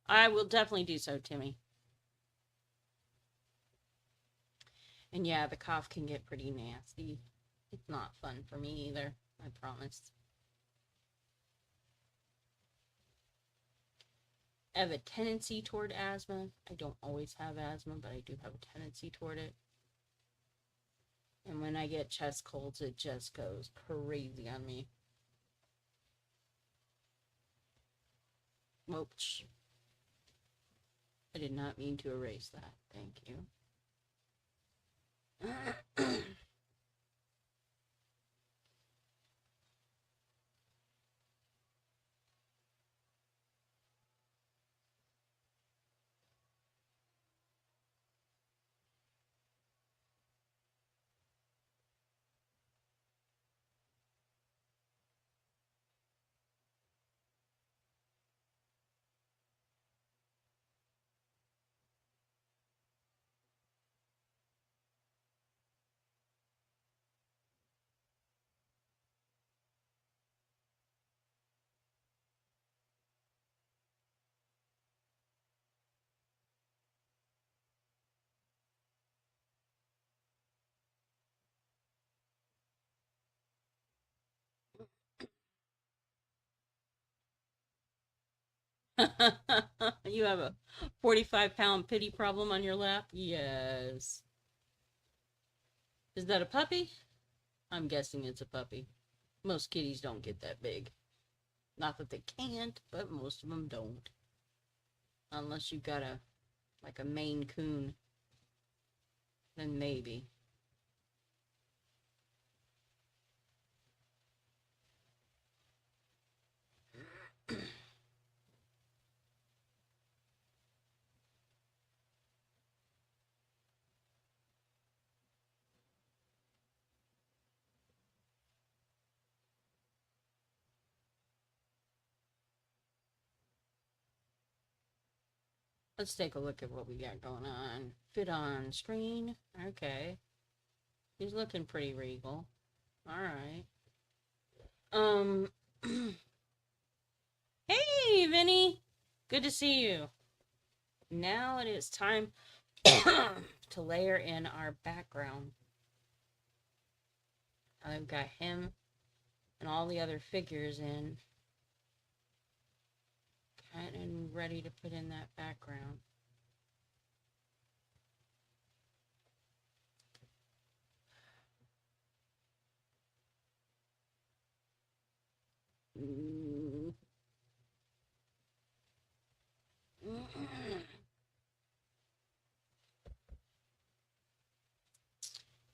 I will definitely do so, Timmy. And yeah, the cough can get pretty nasty. It's not fun for me either, I promise. I have a tendency toward asthma. I don't always have asthma, but I do have a tendency toward it. And when I get chest colds, it just goes crazy on me. Whoops. I did not mean to erase that. Thank you. You have a 45-pound pity problem on your lap? Yes. Is that a puppy? I'm guessing it's a puppy. Most kitties don't get that big. Not that they can't, but most of them don't. Unless you've got like a Maine Coon. Then maybe. Let's take a look at what we got going on. Fit on screen. Okay. He's looking pretty regal. Alright. Hey, Vinny! Good to see you. Now it is time to layer in our background. I've got him and all the other figures in. Kind of ready to put in that background.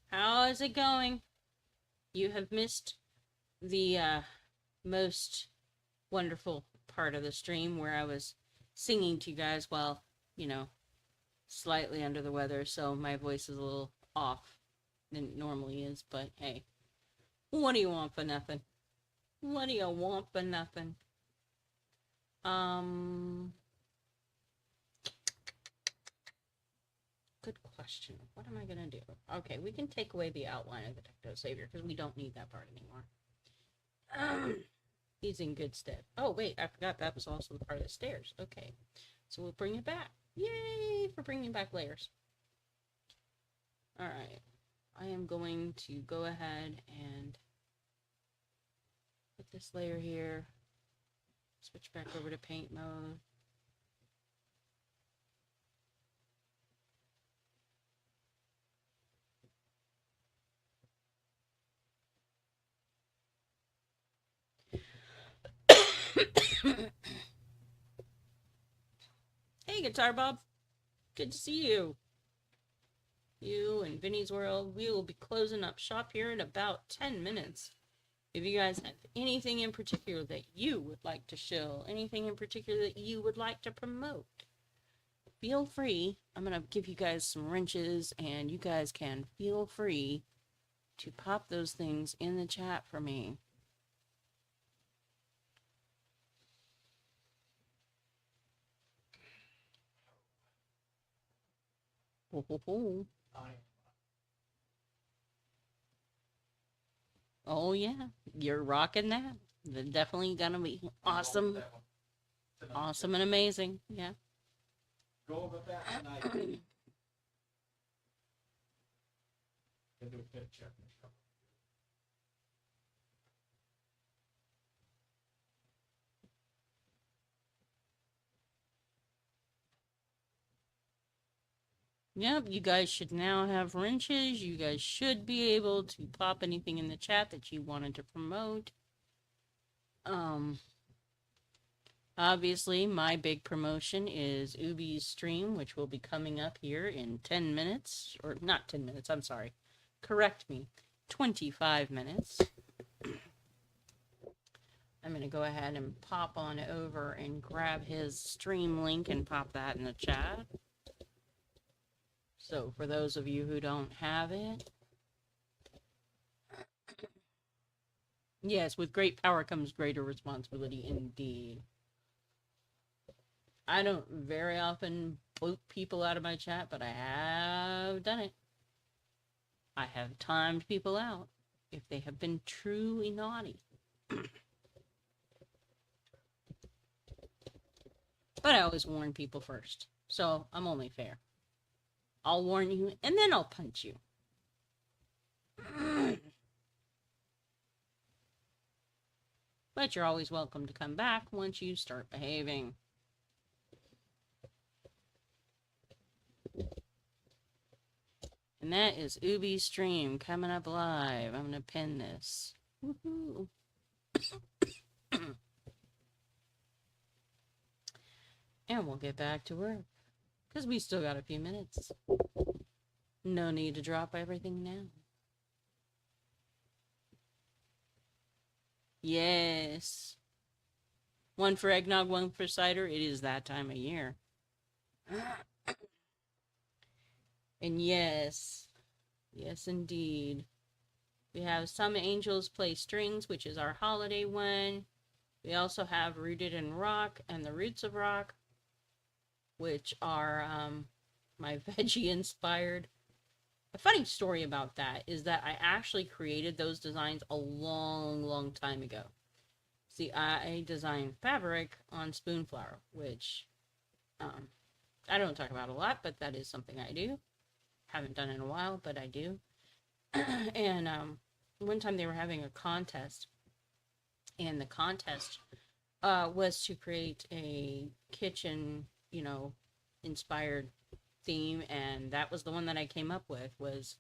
How is it going? You have missed the most wonderful part of the stream where I was singing to you guys while, you know, slightly under the weather, so my voice is a little off than it normally is, but hey, what do you want for nothing? What do you want for nothing? Good question. What am I gonna do? Okay, we can take away the outline of the Technosavior because we don't need that part anymore. He's in good stead. Oh, wait, I forgot that was also the part of the stairs. Okay, so we'll bring it back. Yay for bringing back layers. Alright, I am going to go ahead and put this layer here. Switch back over to paint mode. Hey, Guitar Bob. Good to see you. You and Vinny's World. We will be closing up shop here in about 10 minutes. If you guys have anything in particular that you would like to show, anything in particular that you would like to promote, feel free. I'm going to give you guys some wrenches, and you guys can feel free to pop those things in the chat for me. Ho, ho, ho. Oh yeah, you're rocking that. They're definitely gonna be awesome, awesome and amazing. Yeah. Go over that tonight. Can do a fit check. Yep, you guys should now have wrenches. You guys should be able to pop anything in the chat that you wanted to promote. Obviously, my big promotion is Ubi's stream, which will be coming up here in 10 minutes. Or not 10 minutes, I'm sorry. Correct me. 25 minutes. I'm going to go ahead and pop on over and grab his stream link and pop that in the chat. So for those of you who don't have it, yes, with great power comes greater responsibility indeed. I don't very often boot people out of my chat, but I have done it. I have timed people out if they have been truly naughty. But I always warn people first, so I'm only fair. I'll warn you, and then I'll punch you. But you're always welcome to come back once you start behaving. And that is Ubi's stream coming up live. I'm going to pin this. Woohoo. And we'll get back to work. Because we still got a few minutes. No need to drop everything now. Yes. One for eggnog, one for cider. It is that time of year. And yes. Yes, indeed. We have Some Angels Play Strings, which is our holiday one. We also have Rooted in Rock and The Roots of Rock, which are my veggie-inspired. A funny story about that is that I actually created those designs a long, long time ago. See, I designed fabric on spoonflower, which I don't talk about a lot, but that is something I do. Haven't done it in a while, but I do. And one time they were having a contest, and the contest was to create a kitchen, you know, inspired theme, and that was the one that I came up with, was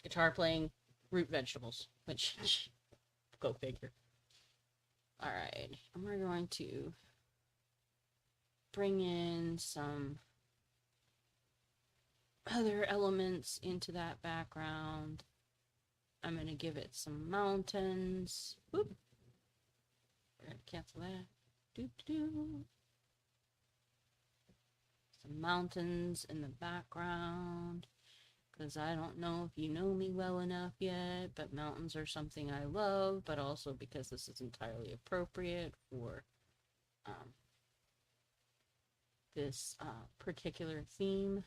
guitar playing root vegetables, which go figure. All right, and we're going to bring in some other elements into that background. I'm going to give it some mountains. Whoop. We're going to cancel that. Doo-doo-doo. Some mountains in the background, because I don't know if you know me well enough yet, but mountains are something I love, but also because this is entirely appropriate for this particular theme.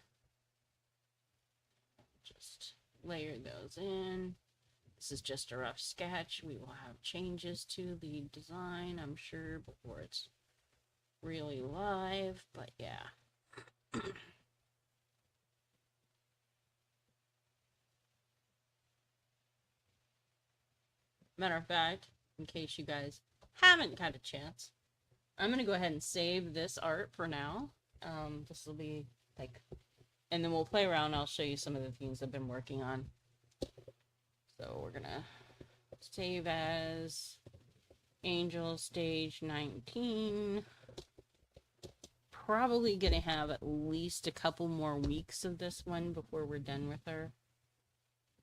Just layer those in. This is just a rough sketch. We will have changes to the design, I'm sure, before it's really live, but yeah. Matter of fact, in case you guys haven't got a chance, I'm going to go ahead and save this art for now. This will be like, and then we'll play around. I'll show you some of the things I've been working on. So we're going to save as Angel Stage 19. Probably going to have at least a couple more weeks of this one before we're done with our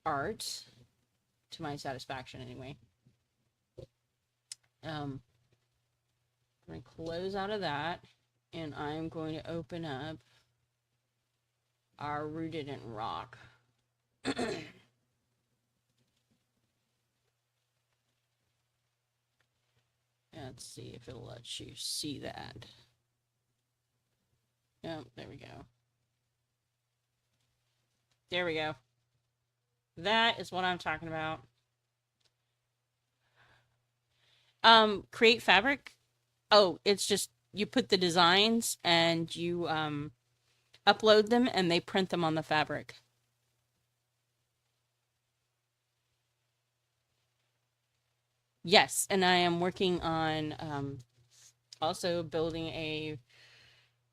art. to my satisfaction anyway. I'm going to close out of that, and I'm going to open up our Rooted in Rock. Let's see if it'll let you see that. Yep, there we go. There we go. That is what I'm talking about. Create fabric. Oh, it's just you put the designs and you upload them and they print them on the fabric. Yes, and I am working on also building a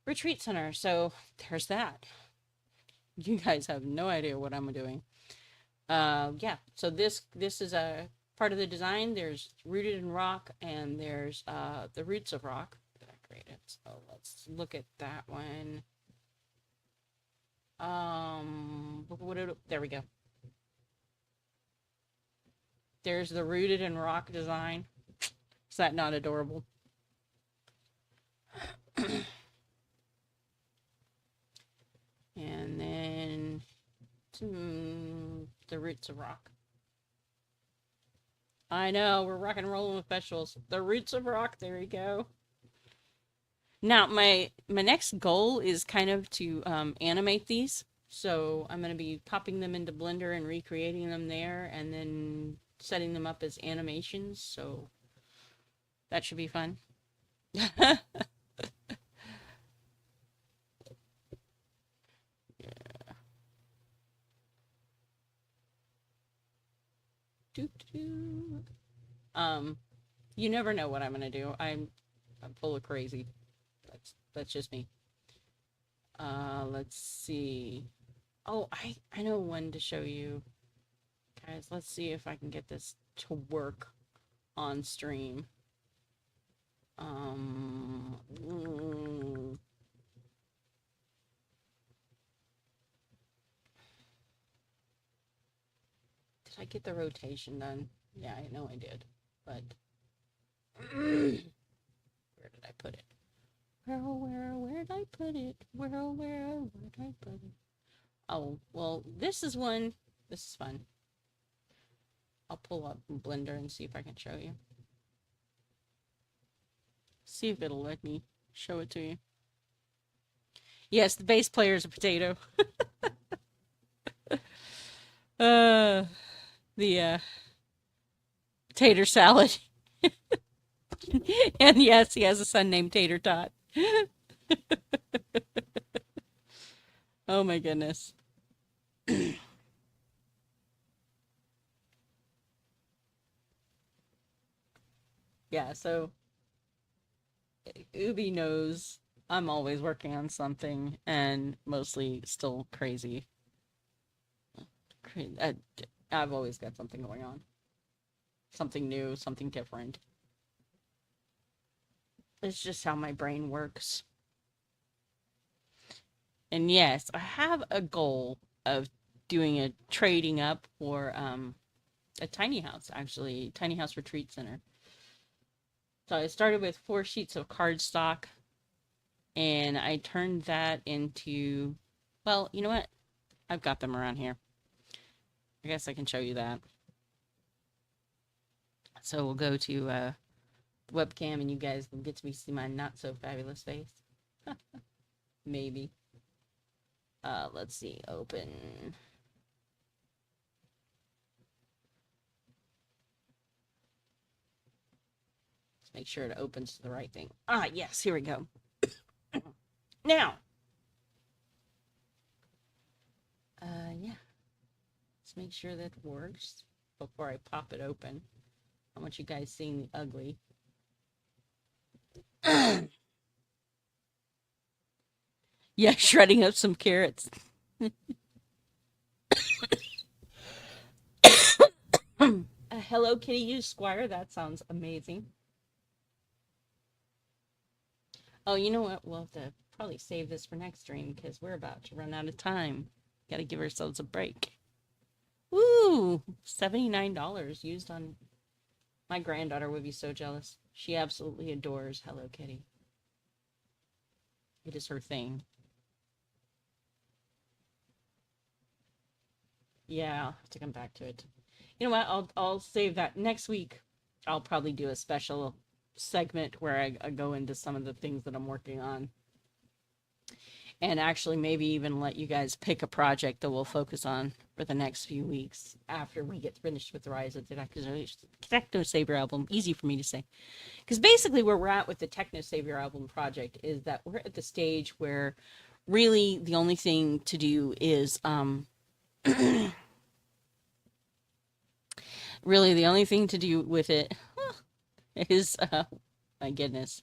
retreat center. So there's that. You guys have no idea what I'm doing. Yeah, so this is a part of the design. There's Rooted in Rock and there's the Roots of Rock that I created. So let's look at that one. There we go. There's the Rooted in Rock design. Is that not adorable? And then the Roots of Rock. I know, we're rock and rolling with vegetables. The Roots of Rock, there you go. Now, my next goal is kind of to animate these. So I'm going to be popping them into Blender and recreating them there and then setting them up as animations. So that should be fun. Yeah. You never know what I'm going to do. I'm full of crazy. That's just me. Let's see. Oh, I know one to show you. Guys, let's see if I can get this to work on stream. Did I get the rotation done? Yeah, I know I did, but where did I put it? Where did I put it? Where did I put it? Oh, well, this is one. This is fun. I'll pull up Blender and see if I can show you. See if it'll let me show it to you. Yes, the bass player is a potato. The tater salad. And yes, he has a son named Tater Tot. Oh my goodness. Yeah, so Ubi knows I'm always working on something and mostly still crazy. I've always got something going on. Something new, something different. It's just how my brain works. And yes, I have a goal of doing a trading up for a tiny house, actually, tiny house retreat center. So I started with 4 sheets of cardstock, and I turned that into, well, you know what? I've got them around here. I guess I can show you that. So we'll go to the webcam, and you guys will get to see my not so fabulous face. Maybe. Let's see. Open. Let's make sure it opens to the right thing. Ah, yes. Here we go. Now. Yeah. Let's make sure that works before I pop it open. I want you guys seeing the ugly. Yeah, shredding up some carrots. Hello Kitty, you Squire. That sounds amazing. Oh, you know what? We'll have to probably save this for next stream because we're about to run out of time. Got to give ourselves a break. Ooh, $79 used on. My granddaughter would be so jealous. She absolutely adores Hello Kitty. It is her thing. Yeah, I'll have to come back to it. You know what? I'll save that next week. I'll probably do a special segment where I go into some of the things that I'm working on, and actually maybe even let you guys pick a project that we'll focus on for the next few weeks after we get finished with the Rise of the Technosavior album. Easy for me to say. Because basically where we're at with the Technosavior album project is that we're at the stage where really the only thing to do is really the only thing to do with it is my goodness,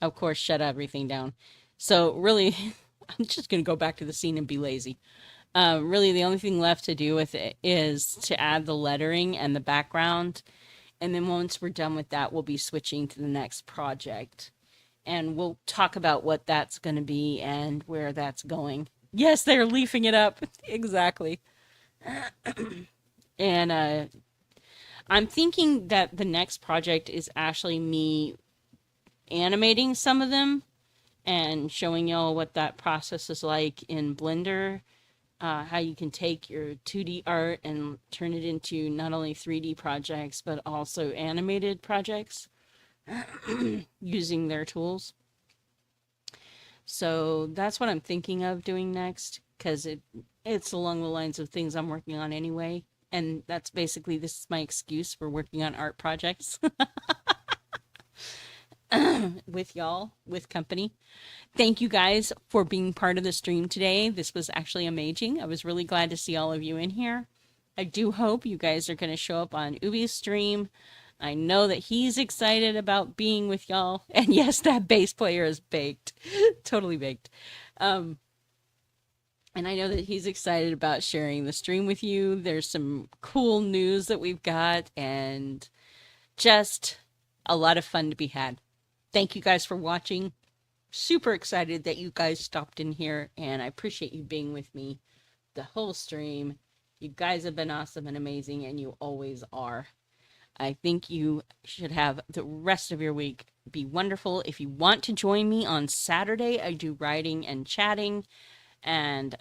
of course, shut everything down. So really I'm just going to go back to the scene and be lazy. Really the only thing left to do with it is to add the lettering and the background, and then once we're done with that we'll be switching to the next project, and we'll talk about what that's going to be and where that's going. Yes, they're leafing it up. Exactly. And I'm thinking that the next project is actually me animating some of them and showing y'all what that process is like in Blender. How you can take your 2D art and turn it into not only 3D projects, but also animated projects using their tools. So that's what I'm thinking of doing next, because it's along the lines of things I'm working on anyway. And that's basically, this is my excuse for working on art projects with y'all, with company. Thank you guys for being part of the stream today. This was actually amazing. I was really glad to see all of you in here. I do hope you guys are going to show up on Ubi's stream. I know that he's excited about being with y'all. And yes, that bass player is baked. Totally baked. And I know that he's excited about sharing the stream with you. There's some cool news that we've got and just a lot of fun to be had. Thank you guys for watching. Super excited that you guys stopped in here, and I appreciate you being with me the whole stream. You guys have been awesome and amazing, and you always are. I think you should have the rest of your week be wonderful. If you want to join me on Saturday, I do writing and chatting, and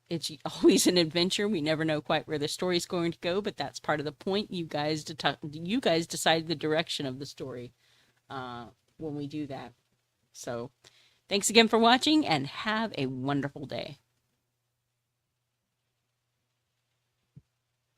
it's always an adventure. We never know quite where the story's going to go, but that's part of the point. You guys decide the direction of the story when we do that. So thanks again for watching, and have a wonderful day.